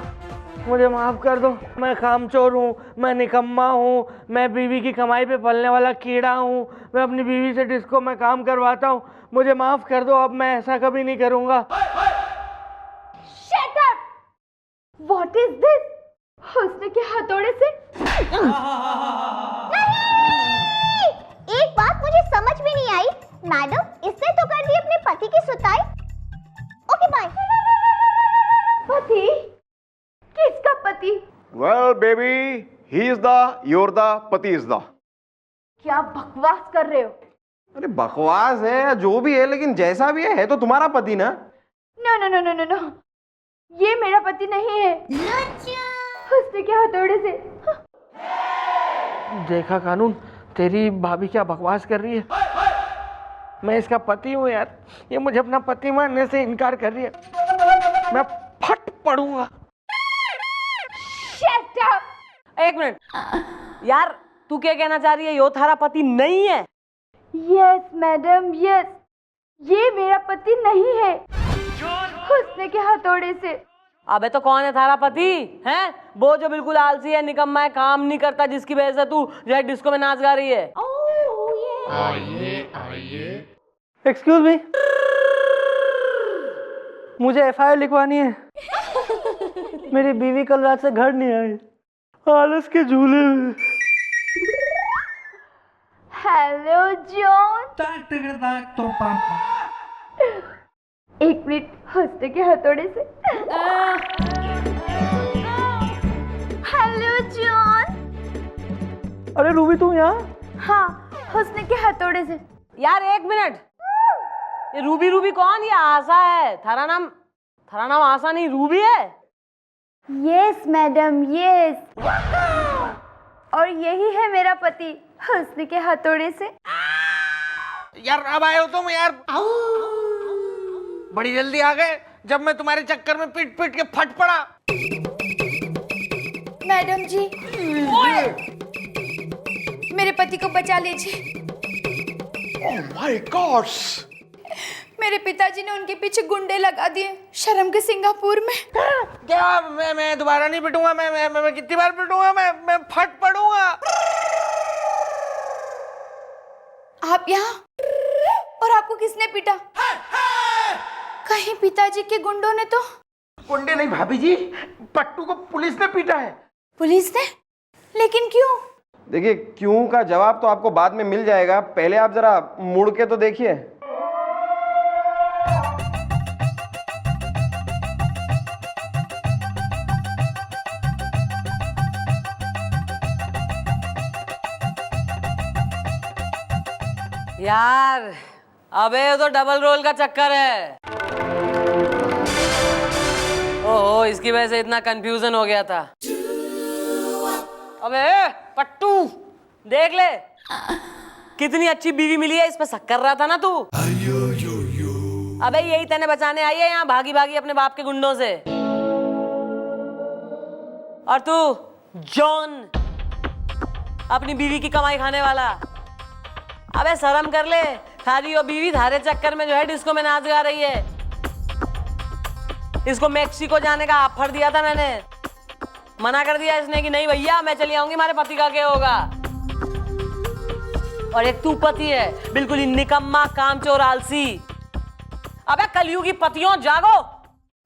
S2: मुझे माफ कर दो। मैं कामचोर हूँ, मैं निकम्मा हूँ, मैं बीवी की कमाई पे पलने वाला कीड़ा हूँ। मैं अपनी बीवी से डिस्को में काम करवाता हूँ, मुझे माफ कर दो। अब मैं ऐसा कभी नहीं करूँगा।
S4: Shut up! What is this? हुस्न के हथौड़े से? नहीं! एक बात मुझे समझ में नहीं आई, मैडम इसने तो कर दी अपने पति की सुताई। Okay bye. पति,
S8: Well, baby, he is the, you're the, pati is the.
S4: क्या बकवास कर रहे हो?
S3: अरे बकवास है या जो भी है, लेकिन जैसा भी है तो तुम्हारा पति ना।
S4: No no no no no no, ये मेरा पति नहीं है। हुस्न के हथौड़े से।
S2: देखा कानून, तेरी भाभी क्या बकवास कर रही है। मैं इसका पति हूँ यार, ये मुझे अपना पति मानने से इनकार कर रही है। मैं फट पड़ूंगा।
S4: Shut up!
S5: एक मिनट यार, तू क्या कहना चाह रही है? यो थारा पति नहीं है?
S4: यस मैडम यस, ये मेरा पति नहीं है। हुस्न के हथौड़े से।
S5: अबे तो कौन है थारा पति? हैं? वो जो बिल्कुल आलसी है, निकम्मा है, काम नहीं करता, जिसकी वजह से तू जो है डिस्को में नाच गा रही है।
S2: एक्सक्यूज मी, मुझे एफआईआर लिखवानी है। मेरी बीवी कल रात से घर नहीं आई, आलस के झूले में।
S4: Hello John. एक मिनट, हुस्न के हथौड़े से। Hello John.
S2: अरे रूबी तुम यहाँ?
S4: हाँ, हुस्न के हथौड़े से।
S5: यार एक मिनट, ये रूबी रूबी कौन? ये आशा है। थारा नाम आशा नहीं, रूबी है।
S4: यस मैडम यस, और यही है मेरा पति हुस्न के हथौड़े से।
S2: यार अब आए हो तुम यार, बड़ी जल्दी आ गए जब मैं तुम्हारे चक्कर में पीट पीट के फट पड़ा।
S4: मैडम जी, मेरे पति को बचा लीजिए।
S8: Oh my God!
S4: मेरे पिताजी ने उनके पीछे गुंडे लगा दिए शर्म के सिंगापुर में।
S2: क्या? मैं दोबारा नहीं पिटूंगा। मैं कितनी बार पिटूंगा? मैं फट पड़ूंगा।
S4: आप यहाँ? और आपको किसने पीटा? कहीं पिताजी के गुंडों ने तो?
S7: गुंडे नहीं भाभी जी, पट्टू को पुलिस ने पीटा है।
S4: पुलिस ने? लेकिन क्यों?
S3: देखिए, क्यों का जवाब तो आपको बाद में मिल जाएगा, पहले आप जरा मुड़ के तो देखिए।
S5: यार अबे ये तो डबल रोल का चक्कर है। ओहो, इसकी वजह से इतना कंफ्यूजन हो गया था। अबे पट्टू, देख ले कितनी अच्छी बीवी मिली है, इस पे शक कर रहा था ना तू। अबे यही तेने बचाने आई है यहाँ भागी भागी अपने बाप के गुंडों से। और तू जॉन, अपनी बीवी की कमाई खाने वाला। अबे शर्म कर ले, थारी वो बीवी थारे चक्कर में जो है डिस्को में नाच गा रही है। इसको मेक्सिको जाने का ऑफर दिया था मैंने, मना कर दिया इसने कि नहीं भैया मैं चली आऊंगी, हमारे पति का क्या होगा। और एक तू पति है बिल्कुल ही निकम्मा, कामचोर, आलसी। अबे कलयुगी पतियों जागो।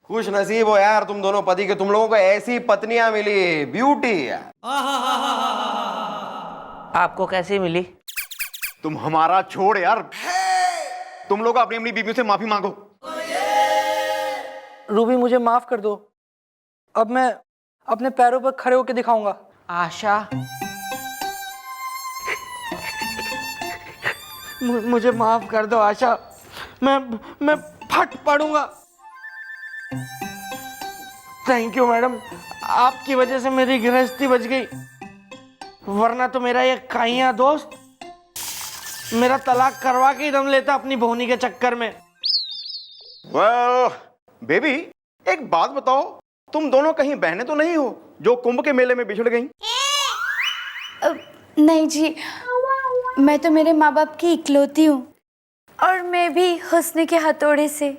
S3: खुश नसीब हो यार तुम दोनों पति के, तुम लोगों को ऐसी पत्नियां मिली, ब्यूटी।
S2: आपको कैसी मिली?
S8: तुम हमारा छोड़ यार, तुम लोग अपनी अपनी बीवियों से माफी मांगो।
S9: रूबी मुझे माफ कर दो, अब मैं अपने पैरों पर खड़े होकर दिखाऊंगा।
S2: आशा, मुझे माफ कर दो आशा, मैं फट पड़ूंगा। थैंक यू मैडम, आपकी वजह से मेरी गृहस्थी बच गई, वरना तो मेरा ये काइया दोस्त मेरा तलाक करवा के ही दम लेता अपनी भोनी के चक्कर में।
S8: Well, बेबी एक बात बताओ, तुम दोनों कहीं बहनें तो नहीं हो जो कुंभ के मेले में बिछड़ गईं?
S4: नहीं जी, मैं तो मेरे माँ बाप की इकलौती हूँ, और मैं भी हुस्न के हथौड़े से।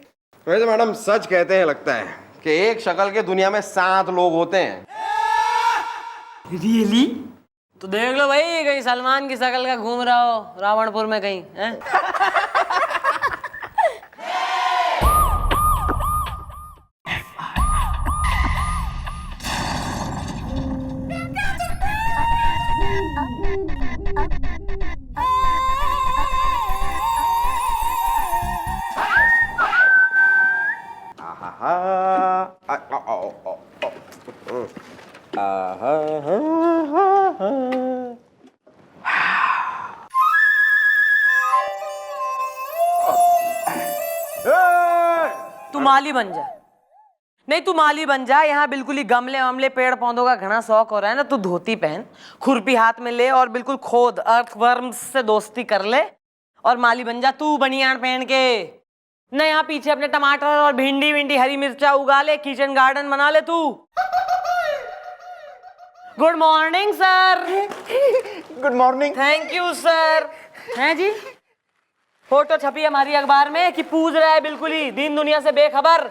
S3: वैसे मैडम सच कहते हैं लगता है कि एक शक्ल के दुनिया में 7 लोग होते हैं।
S2: रियली?
S5: तो देख लो भाई, कहीं सलमान की शकल का घूम रहा हो रावणपुर में कहीं, हैं? तू माली बन जा। नहीं, तू माली बन जा। यहाँ बिल्कुल ही गमले वमले पेड़ पौधों का घना शौक हो रहा है ना, तू धोती पहन, खुरपी हाथ में ले और बिल्कुल खोद, अर्थवर्म्स से दोस्ती कर ले और माली बन जा। तू बनियान पहन के न यहाँ पीछे अपने टमाटर और भिंडी विंडी हरी मिर्चा उगा ले, किचन गार्डन बना ले तू। Good morning sir.
S8: Good morning.
S5: Thank you sir. हैं जी, फोटो छपी हमारी अखबार में कि पूज रहा है बिल्कुल ही दीन दुनिया से बेखबर।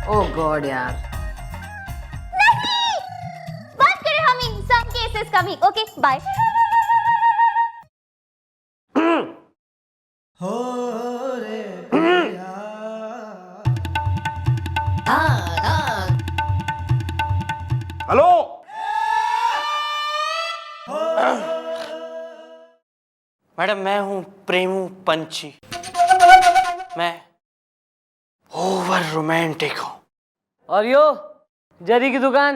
S5: ओह गॉड यार,
S4: बात करें हम इन सम केसेस का भी। Okay bye.
S3: हेलो,
S2: मैडम मैं हूँ प्रेमू पंछी। मैं ओवर रोमांटिक हूँ।
S5: और यो जरी की दुकान।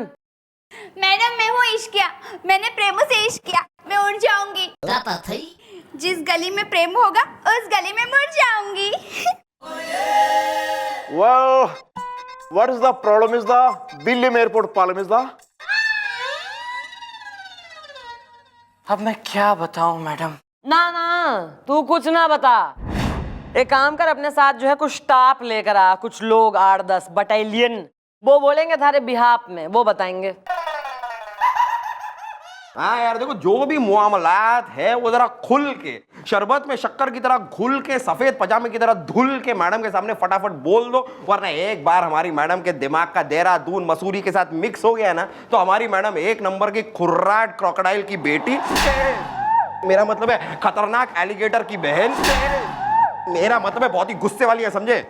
S4: मैडम मैं हूँ इश्किया, मैंने प्रेमो से इश्क किया, मैं उड़ जाऊंगी। जिस गली में प्रेम होगा उस गली में मुड़ जाऊंगी।
S8: Well, what is the problem is the William Airport problem is the
S2: अब मैं क्या बताऊं मैडम?
S5: ना ना, तू कुछ ना बता। एक काम कर, अपने साथ जो है कुछ स्टाफ लेकर आ, कुछ लोग 8-10 बटालियन, वो बोलेंगे थारे बिहाफ में, वो बताएंगे।
S3: हाँ यार देखो, जो भी मुआमलात है वो जरा खुल के, शरबत में शक्कर की तरह घुल के, सफेद पजामे की तरह धुल के मैडम के सामने फटाफट बोल दो, वरना एक बार हमारी मैडम के दिमाग का देहरादून मसूरी के साथ मिक्स हो गया ना, तो हमारी मैडम एक नंबर की खुर्राट क्रोकोडाइल की बेटी, मेरा मतलब है खतरनाक एलिगेटर की बहन, मेरा मतलब है बहुत ही गुस्से वाली है, समझे?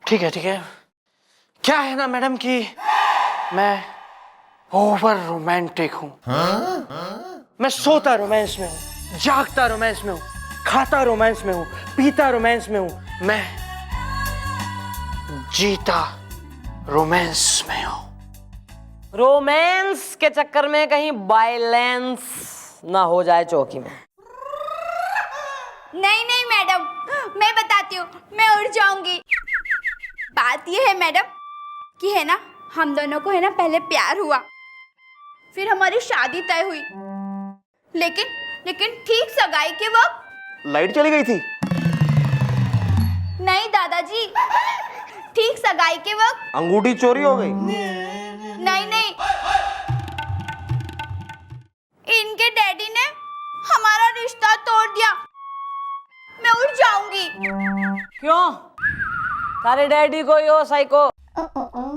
S2: ठीक है ठीक है। क्या है ना मैडम कि मैं ओवर रोमांटिक हूँ। मैं सोता रोमांस में हूँ, जागता रोमांस में हूँ, खाता रोमांस में हूँ, पीता रोमांस में हूँ, मैं जीता रोमांस में हूँ।
S5: रोमांस के चक्कर में कहीं वायलेंस ना हो जाए चौकी में।
S4: नहीं नहीं मैडम, मैं बताती हूँ, मैं उड़ जाऊंगी। बात ये है मैडम कि है ना, हम दोनों को है ना पहले प्यार हुआ, फिर हमारी शादी तय हुई, लेकिन ठीक सगाई के वक्त
S8: लाइट चली गई थी?
S4: नहीं दादाजी, ठीक सगाई के वक्त
S3: अंगूठी चोरी हो गई?
S4: नहीं नहीं, इनके डैडी ने हमारा रिश्ता तोड़ दिया। मैं उड़ जाऊंगी।
S5: क्यों? तारे डैडी को यो साइको,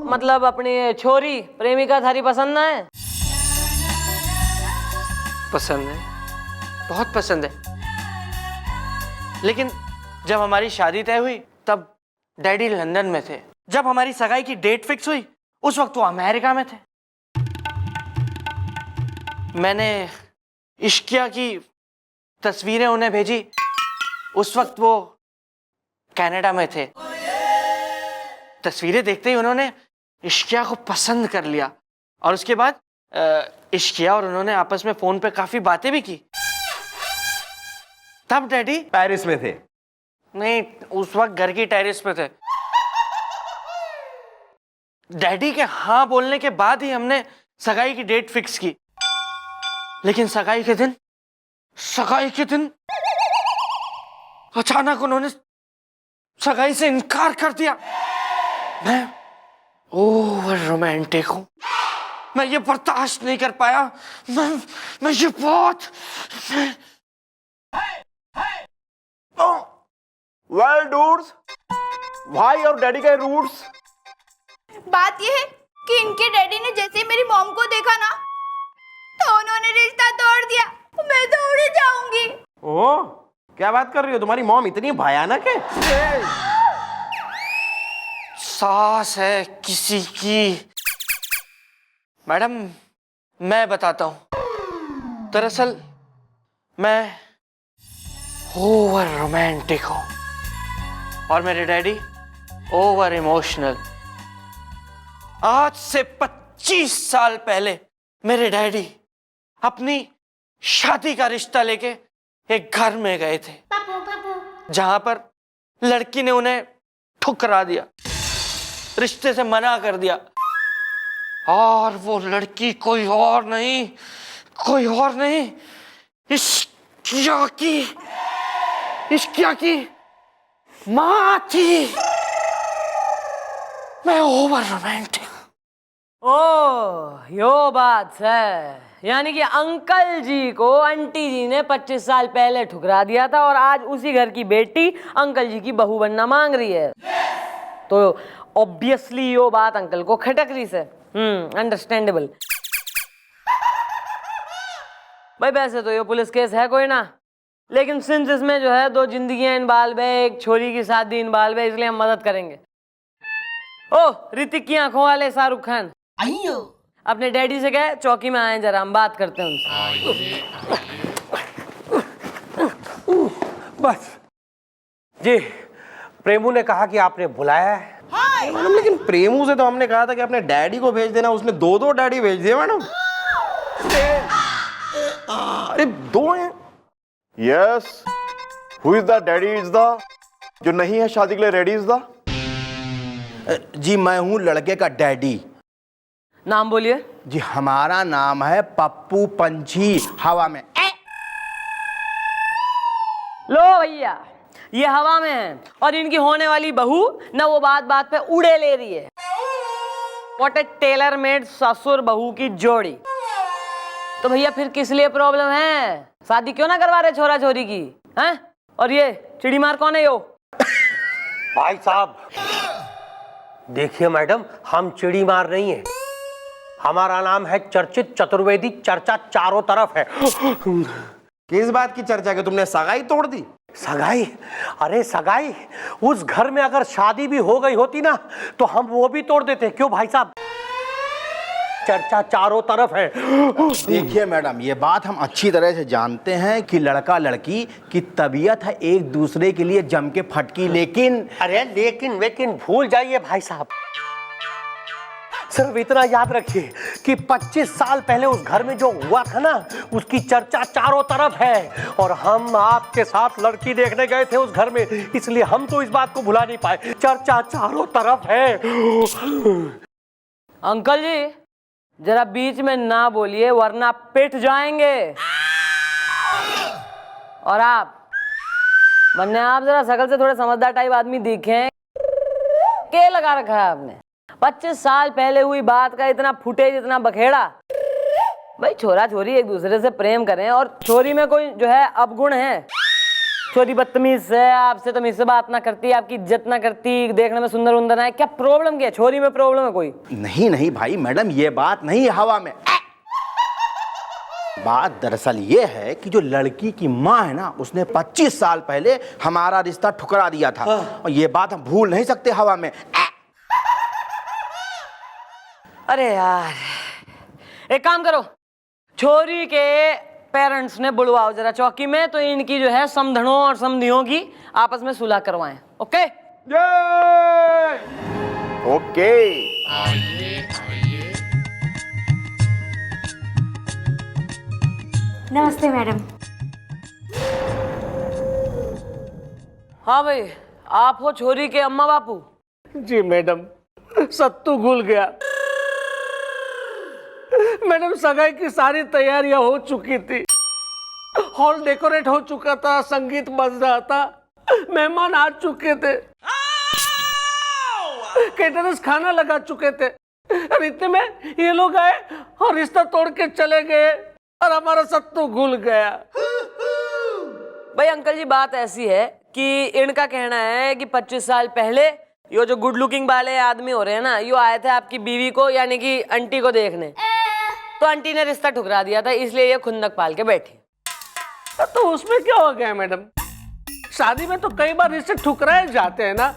S5: मतलब अपनी छोरी प्रेमिका थारी पसंद ना है?
S2: पसंद है, बहुत पसंद है। लेकिन जब हमारी शादी तय हुई तब डैडी लंदन में थे। जब हमारी सगाई की डेट फिक्स हुई उस वक्त वो अमेरिका में थे। मैंने इश्किया की तस्वीरें उन्हें भेजी, उस वक्त वो कनाडा में थे। तस्वीरें देखते ही उन्होंने इश्किया को पसंद कर लिया और उसके बाद इश्किया और उन्होंने आपस में फोन पे काफी बातें भी की। तब डैडी
S3: पेरिस में थे?
S2: नहीं, उस वक्त घर की टेरेस पे थे। डैडी के हाँ बोलने के बाद ही हमने सगाई की डेट फिक्स की। लेकिन सगाई के दिन अचानक उन्होंने सगाई से इनकार कर दिया। मैं ओवर रोमांटिक हूं, मैं ये बर्दाश्त नहीं कर पाया। मैं ये बहुत
S8: Well, dudes, why your daddy के roots?
S4: बात ये है कि इनके डैडी ने जैसे मेरी मॉम को देखा ना, तो उन्होंने रिश्ता तोड़ दिया। मैं तो उड़ जाऊंगी।
S3: ओह, क्या बात कर रही हो? तुम्हारी मॉम इतनी भयानक है?
S2: सास है किसी की। मैडम मैं बताता हूं, दरअसल मैं ओवर रोमांटिक हूं और मेरे डैडी ओवर इमोशनल। आज से 25 साल पहले मेरे डैडी अपनी शादी का रिश्ता लेके एक घर में गए थे जहां पर लड़की ने उन्हें ठुकरा दिया, रिश्ते से मना कर दिया। और वो लड़की कोई और नहीं इश्किया की मां थी। मैं ओवर रोमांटिक।
S5: ओह यो बात है, यानी कि अंकल जी को आंटी जी ने 25 साल पहले ठुकरा दिया था और आज उसी घर की बेटी अंकल जी की बहू बनना मांग रही है। तो ऑब्वियसली यो बात अंकल को खटक रही से। अंडरस्टैंडेबल। भाई वैसे तो ये पुलिस केस है कोई ना, लेकिन सिंस इसमें जो है 2 जिंदगियां इन्वॉल्व है, एक छोरी की शादी इन्वॉल्व है, इसलिए हम मदद करेंगे। ओ ऋतिक की आंखों वाले शाहरुख खान, अपने डैडी से कहे चौकी में आए, जरा हम बात करते हैं उनसे।
S10: बस जी, प्रेमू ने कहा कि आपने बुलाया है।
S3: मैडम लेकिन प्रेमू से तो हमने कहा था कि अपने डैडी को भेज देना, उसने 2 डैडी भेज दिए मैडम। अरे 2 हैं।
S8: Yes. Who is the daddy is the जो नहीं है शादी के लिए रेडी is the?
S3: जी मैं हूँ लड़के का डैडी।
S5: नाम बोलिए।
S3: जी हमारा नाम है पप्पू पंछी हवा में।
S5: लो भैया, ये हवा में है और इनकी होने वाली बहू ना वो बात बात पे उड़े ले रही है। व्हाट ए टेलर मेड ससुर बहू की जोड़ी। तो भैया फिर किस लिए प्रॉब्लम है? शादी क्यों ना करवा रहे छोरा छोरी की हैं? और ये चिड़ी मार कौन है यो?
S10: भाई साहब देखिए मैडम, हम चिड़ी मार नहीं है, हमारा नाम है चर्चित चतुर्वेदी, चर्चा चारों तरफ है।
S3: किस बात की चर्चा के तुमने सगाई तोड़ दी?
S10: सगाई? अरे सगाई, उस घर में अगर शादी भी हो गई होती ना तो हम वो भी तोड़ देते। क्यों भाई साहब? चर्चा चारों तरफ है।
S3: देखिए मैडम, ये बात हम अच्छी तरह से जानते हैं कि लड़का लड़की की तबीयत है एक दूसरे के लिए जम के फटकी, लेकिन
S10: अरे लेकिन भूल जाइए भाई साहब, सिर्फ इतना याद रखिए कि 25 साल पहले उस घर में जो हुआ था ना, उसकी चर्चा चारों तरफ है। और हम आपके साथ लड़की देखने गए थे उस घर में, इसलिए हम तो इस बात को भुला नहीं पाए। चर्चा चारों तरफ है।
S5: अंकल जी जरा बीच में ना बोलिए वरना पिट जाएंगे। और आप वरना आप जरा शकल से थोड़े समझदार टाइप आदमी दिखे। के लगा रखा है आपने? 25 साल पहले हुई बात का इतना फुटेज, इतना बखेड़ा। भाई छोरा छोरी एक दूसरे से प्रेम करें, और छोरी में कोई जो है अवगुण है? छोरी बदतमीज है, आपसे तमीज से बात ना करती, आपकी इज्जत ना करती, देखने में सुंदर उंदर है, क्या प्रॉब्लम? क्या छोरी में प्रॉब्लम है कोई?
S3: नहीं भाई मैडम, ये बात नहीं हवा में। बात दरअसल ये है कि जो लड़की की माँ है ना, उसने 25 साल पहले हमारा रिश्ता ठुकरा दिया था। और ये बात हम भूल नहीं सकते हवा में।
S5: अरे यार, एक काम करो, छोरी के पेरेंट्स ने बुलवाओ जरा चौकी में, तो इनकी जो है समधनों और समधियों की आपस में सुलह करवाएं। ओके?
S8: ओके।
S4: नमस्ते मैडम।
S5: हाँ भाई, आप हो छोरी के अम्मा बापू?
S2: जी मैडम, सत्तू घुल गया। मैडम सगाई की सारी तैयारियां हो चुकी थी, हॉल डेकोरेट हो चुका था, संगीत बज रहा था, मेहमान आ चुके थे, केटरर्स खाना लगा चुके थे, और इतने में ये लोग आए और रिश्ता तोड़ के चले गए और हमारा सत्तू घुल गया।
S5: भाई अंकल जी बात ऐसी है कि इनका कहना है कि 25 साल पहले यो जो गुड लुकिंग वाले आदमी हो रहे हैं ना, यो आए थे आपकी बीवी को यानी कि आंटी को देखने, तो आंटी ने रिश्ता ठुकरा दिया था, इसलिए ये खुंदक पाल के बैठी।
S2: तो उसमें क्या हो गया मैडम? शादी में तो कई बार रिश्ते ठुकराए जाते हैं ना।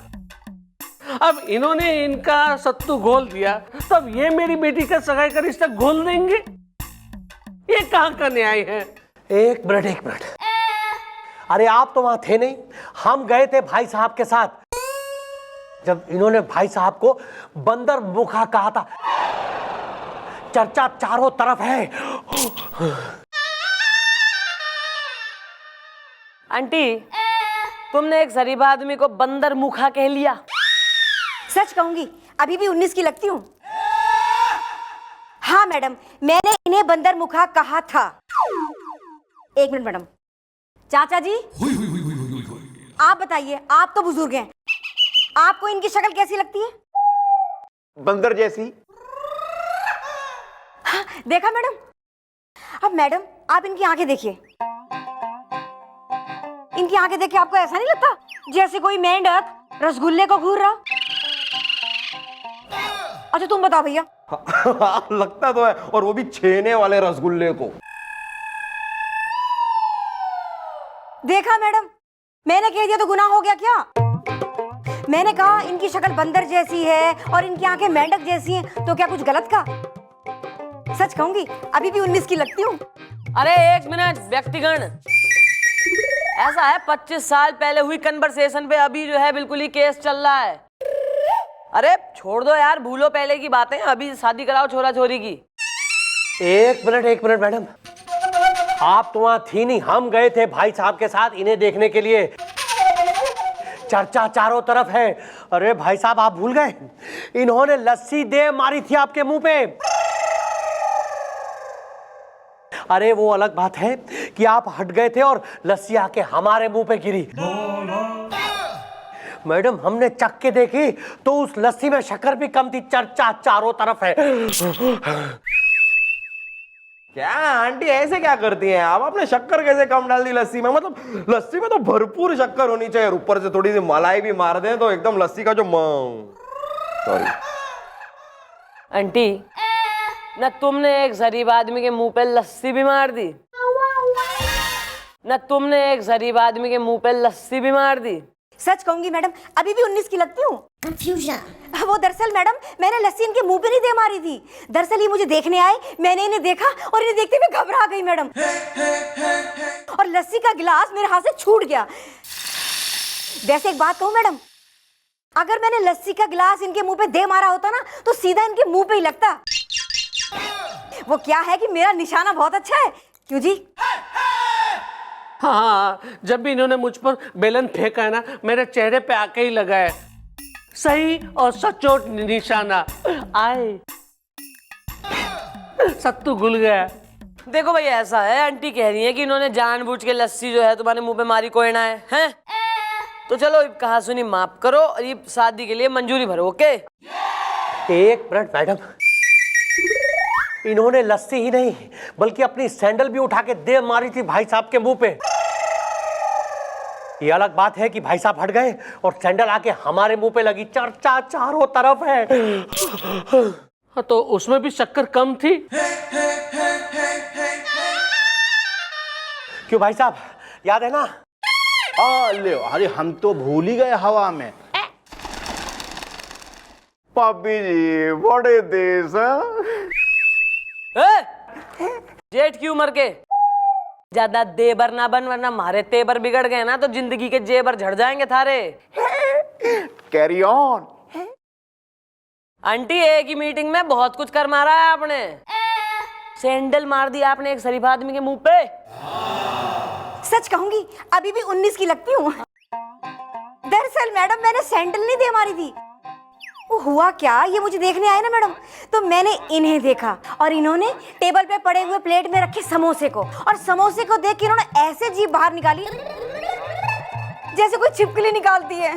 S2: अब इन्होंने इनका सत्तू घोल दिया, तब ये मेरी बेटी का सगाई का रिश्ता घोल देंगे? ये कहाँ का न्याय है?
S10: एक मिनट। अरे आप तो वहां थे नहीं, हम गए थे भाई साहब के साथ जब इन्होंने भाई साहब को बंदर मुखा कहा था। चर्चा चारों तरफ है।
S5: आंटी, तुमने एक गरीब आदमी को बंदर मुखा कह लिया।
S11: सच कहूंगी अभी भी 19 की लगती हूँ। हाँ मैडम, मैंने इन्हें बंदर मुखा कहा था। एक मिनट मैडम। चाचा जी, आप बताइए, आप तो बुजुर्ग हैं, आपको इनकी शक्ल कैसी लगती है?
S3: बंदर जैसी।
S11: हाँ, देखा मैडम। अब मैडम आप इनकी आंखें देखिए, इनकी आंखें देख के आपको ऐसा नहीं लगता जैसे कोई मेंढक रसगुल्ले को घूर रहा? अच्छा तुम बताओ भैया।
S3: लगता तो है, और वो भी छेने वाले रसगुल्ले को।
S11: देखा मैडम, मैंने कह दिया तो गुनाह हो गया क्या? मैंने कहा इनकी शक्ल बंदर जैसी है और इनकी आंखें मेंढक जैसी हैं, तो क्या कुछ गलत कहा? सच कहूंगी अभी भी 19 की लगती हूँ।
S5: अरे एक मिनट व्यक्तिगण, ऐसा है 25 साल पहले हुई कन्वर्सेशन पे अभी जो है बिल्कुल ही केस चल रहा है। अरे छोड़ दो यार, भूलो पहले की बातें, अभी शादी कराओ छोरा छोरी की।
S10: एक मिनट मैडम, आप तो वहां थी नहीं, हम गए थे भाई साहब के साथ इन्हें देखने के लिए। चर्चा चारों तरफ है। अरे भाई साहब आप भूल गए, इन्होंने लस्सी दे मारी थी आपके मुंह पे। अरे वो अलग बात है कि आप हट गए थे और लस्सी आके हमारे मुंह पे गिरी। मैडम हमने चख के देखी तो उस लस्सी में शक्कर भी कम थी। चर्चा चारों तरफ है।
S3: क्या आंटी ऐसे क्या करती हैं आप? आपने शक्कर कैसे कम डाल दी लस्सी में? मतलब लस्सी में तो भरपूर शक्कर होनी चाहिए, ऊपर से थोड़ी सी मलाई भी मार दें तो एकदम लस्सी का जो सॉरी
S5: आंटी, न तुमने एक गरीब आदमी के मुंह पे लस्सी भी मार दी, न तुमने एक गरीब आदमी के मुंह पे लस्सी भी मार दी।
S11: सच कहूंगी मैडम अभी भी 19 की लगती हूँ। वो दरअसल मैडम मैंने लस्सी इनके मुंह पे नहीं दे मारी थी। दरअसल ये मुझे देखने आए, मैंने इन्हें देखा और इन्हें देखते हुए घबरा गई मैडम, और लस्सी का गिलास मेरे हाथ से छूट गया। वैसे एक बात कहूँ मैडम, अगर मैंने लस्सी का गिलास इनके मुंह पे दे मारा होता ना तो सीधा इनके मुंह पे ही लगता। वो क्या है कि मेरा निशाना बहुत अच्छा है, क्यों जी?
S2: हाँ, जब भी इन्होंने मुझ पर बेलन फेंका है ना, मेरे चेहरे पे आके ही लगा है। सही और सचोट निशाना। आए सत्तू घुल गया।
S5: देखो भाई ऐसा है, आंटी कह रही है कि इन्होंने जानबूझ के लस्सी जो है तुम्हारे मुंह पे मारी, कोई ना है, हैं? तो चलो कहा सुनी माफ करो और ये शादी के लिए मंजूरी भरो। ओके?
S10: एक मिनट मैडम, इन्होंने लस्सी ही नहीं बल्कि अपनी सैंडल भी उठा के दे मारी थी भाई साहब के मुंह पे। ये अलग बात है कि भाई साहब हट गए और सैंडल आके हमारे मुंह पे लगी। चर्चा चारों तरफ है।
S2: हाँ, तो उसमें भी शक्कर कम थी।
S10: क्यों भाई साहब, याद है ना?
S7: ले, अरे हम तो भूल ही गए हवा में।
S8: पापी जी, व्हाट इज दिस?
S5: जेठ की उम्र के ज्यादा देबर ना बन, वरना हमारे तेबर बिगड़ गए ना तो जिंदगी के जेबर झड़ जाएंगे थारे।
S8: Carry on.
S5: आंटी एक ही मीटिंग में बहुत कुछ कर मारा है आपने। सैंडल मार दी आपने एक शरीफ आदमी के मुंह पे।
S11: सच कहूंगी अभी भी 19 की लगती हूँ। दरअसल मैडम मैंने सैंडल नहीं दे मारी थी। वो हुआ क्या, ये मुझे देखने आए ना मैडम, तो मैंने इन्हें देखा और इन्होंने टेबल पे पड़े हुए प्लेट में रखे समोसे को, और समोसे को देख के इन्होंने ऐसे जीभ बाहर निकाली जैसे कोई छिपकली निकालती है।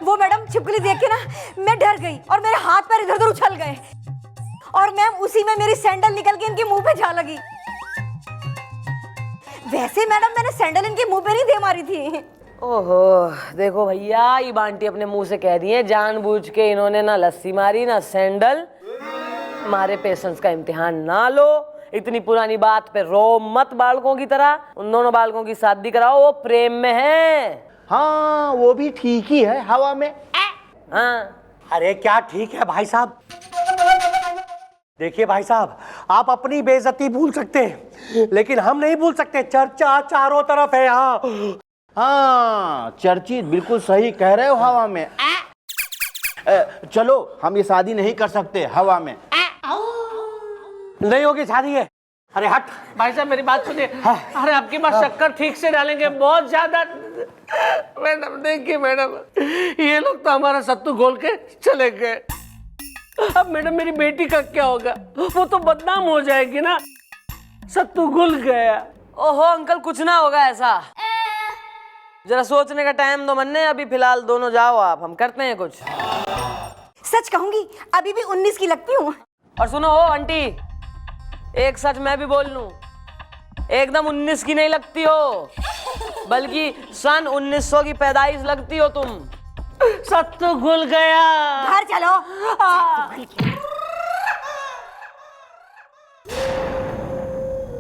S11: वो मैडम छिपकली देख के ना मैं डर गई और मेरे हाथ पैर इधर उधर उछल गए, और मैम उसी में मेरी सैंडल निकल के इनके मुंह पे जा लगी। वैसे मैडम मैंने सैंडल इनके मुंह पे नहीं दे मारी थी।
S5: ओहो, देखो भैया, ये बांटी अपने मुंह से कह रही है जानबूझ के इन्होंने ना लस्सी मारी ना सैंडल। हमारे पेशेंस का इम्तिहान ना लो, इतनी पुरानी बात पे रो मत बालकों की तरह। उन दोनों बालकों की शादी कराओ, वो प्रेम में है।
S7: हाँ वो भी ठीक ही है हवा में।
S5: हाँ
S10: अरे क्या ठीक है भाई साहब। देखिए भाई साहब, आप अपनी बेइज्जती भूल सकते हैं लेकिन हम नहीं भूल सकते। चर्चा चारों तरफ है यहाँ।
S7: हाँ चर्चित बिल्कुल सही कह रहे हो हवा में। चलो हम ये शादी नहीं कर सकते हवा में।
S10: नहीं होगी शादी है। अरे हट।
S2: भाई साहब मेरी बात सुनिए। अरे आपकी बात शक्कर ठीक से डालेंगे, बहुत ज्यादा। मैडम देखिए मैडम, ये लोग तो हमारा सत्तू घोल के चले गए। अब मैडम मेरी बेटी का क्या होगा? वो तो बदनाम हो जाएगी ना। सत्तू घुल गया।
S5: ओहो अंकल, कुछ ना होगा ऐसा। जरा सोचने का टाइम दो मन्ने। अभी फिलहाल दोनों जाओ आप, हम करते हैं कुछ।
S11: सच कहूंगी अभी भी 19 की लगती हूँ।
S5: और सुनो हो आंटी, एक सच मैं भी बोल लूं, एकदम 19 की नहीं लगती हो, बल्कि सन 1900 की पैदाइश लगती हो तुम।
S2: सत्तू घुल गया।
S11: घर चलो।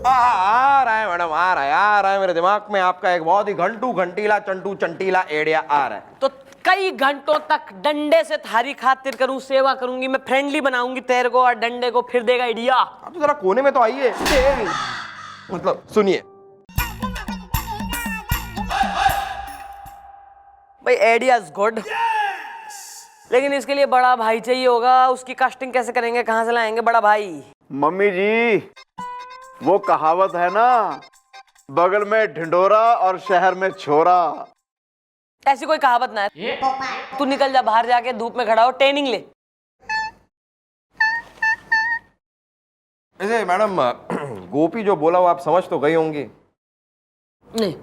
S3: आ रहा है मैडम, आ रहा है मेरे दिमाग में आपका एक बहुत ही घंटू घंटीला चंटू चंटीला आइडिया आ रहा है।
S5: तो कई घंटों तक डंडे से थारी खातिर करूं, सेवा करूंगी, मैं फ्रेंडली बनाऊंगी तेरे को और डंडे को, फिर देगा आइडिया।
S3: आप तो जरा कोने में तो आइए। मतलब सुनिए
S5: भाई, आइडिया इज गुड, लेकिन इसके लिए बड़ा भाई चाहिए होगा। उसकी कास्टिंग कैसे करेंगे, कहां से लाएंगे बड़ा भाई?
S8: मम्मी जी, वो कहावत है ना, बगल में ढिंडोरा और शहर में छोरा।
S5: ऐसी कोई कहावत ना है। तू निकल जा बाहर, जाके धूप में खड़ा हो, ट्रेनिंग ले।
S3: वैसे मैडम, गोपी जो बोला वो आप समझ तो गई होंगी।
S5: नहीं,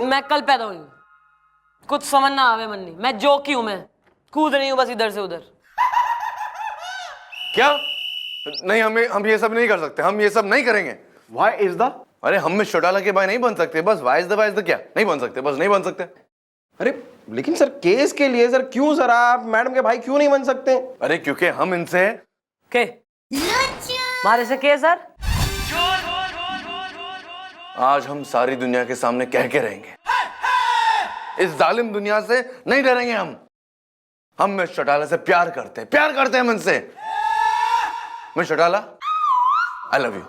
S5: मैं कल पैदा हुई हूँ, कुछ समझ ना आवे मन्नी। मैं जोकी हूं, मैं कूद रही हूँ बस इधर से उधर।
S1: क्या? नहीं, हम ये सब नहीं कर सकते, हम ये सब नहीं करेंगे।
S8: Why is the?
S1: अरे हम में चौटाला के भाई नहीं बन सकते, बस वाइज द क्या नहीं बन सकते, बस नहीं बन सकते।
S3: अरे लेकिन सर केस के लिए सर क्यों सर आप मैडम के भाई क्यों नहीं बन सकते?
S1: अरे क्योंकि हम इनसे
S5: के मारे से के सर
S1: आज हम सारी दुनिया के सामने कह के रहेंगे, इस जालिम दुनिया से नहीं डरेंगे। हम मिस चौटाला से प्यार करते हैं हम इनसे। Miss Chautala, I love you.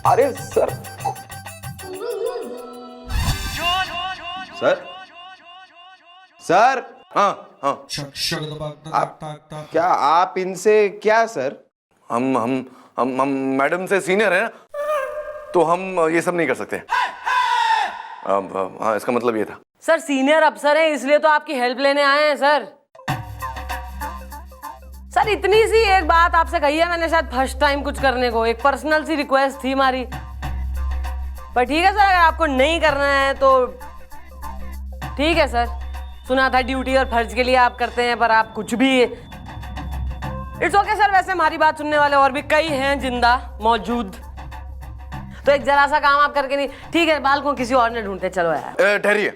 S3: अरे सर सर सर
S1: हाँ हाँ,
S3: क्या आप इनसे क्या सर?
S1: हम मैडम से सीनियर है ना, तो हम ये सब नहीं कर सकते। हाँ, इसका मतलब ये था।
S5: सर सीनियर अफसर है इसलिए तो आपकी हेल्प लेने आए हैं सर। सर इतनी सी एक बात आपसे कही है मैंने, शायद फर्स्ट टाइम कुछ करने को, एक पर्सनल सी रिक्वेस्ट थी हमारी। पर ठीक है सर, अगर आपको नहीं करना है तो ठीक है सर। सुना था ड्यूटी और फर्ज के लिए आप करते हैं, पर आप कुछ भी। It's okay sir. वैसे हमारी बात सुनने वाले और भी कई हैं जिंदा मौजूद, तो एक जरा सा काम आप करके नहीं। ठीक है, बाल को किसी और ने ढूंढते। चलो यार
S1: ठहरिए।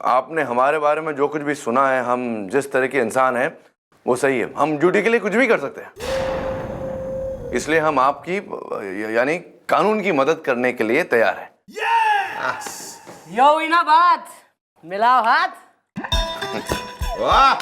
S1: आपने हमारे बारे में जो कुछ भी सुना है, हम जिस तरह के इंसान हैं वो सही है। हम ड्यूटी के लिए कुछ भी कर सकते हैं, इसलिए हम आपकी यानी कानून की मदद करने के लिए तैयार हैं।
S5: यो हुई ना बात, मिलाओ हाथ।
S3: वाह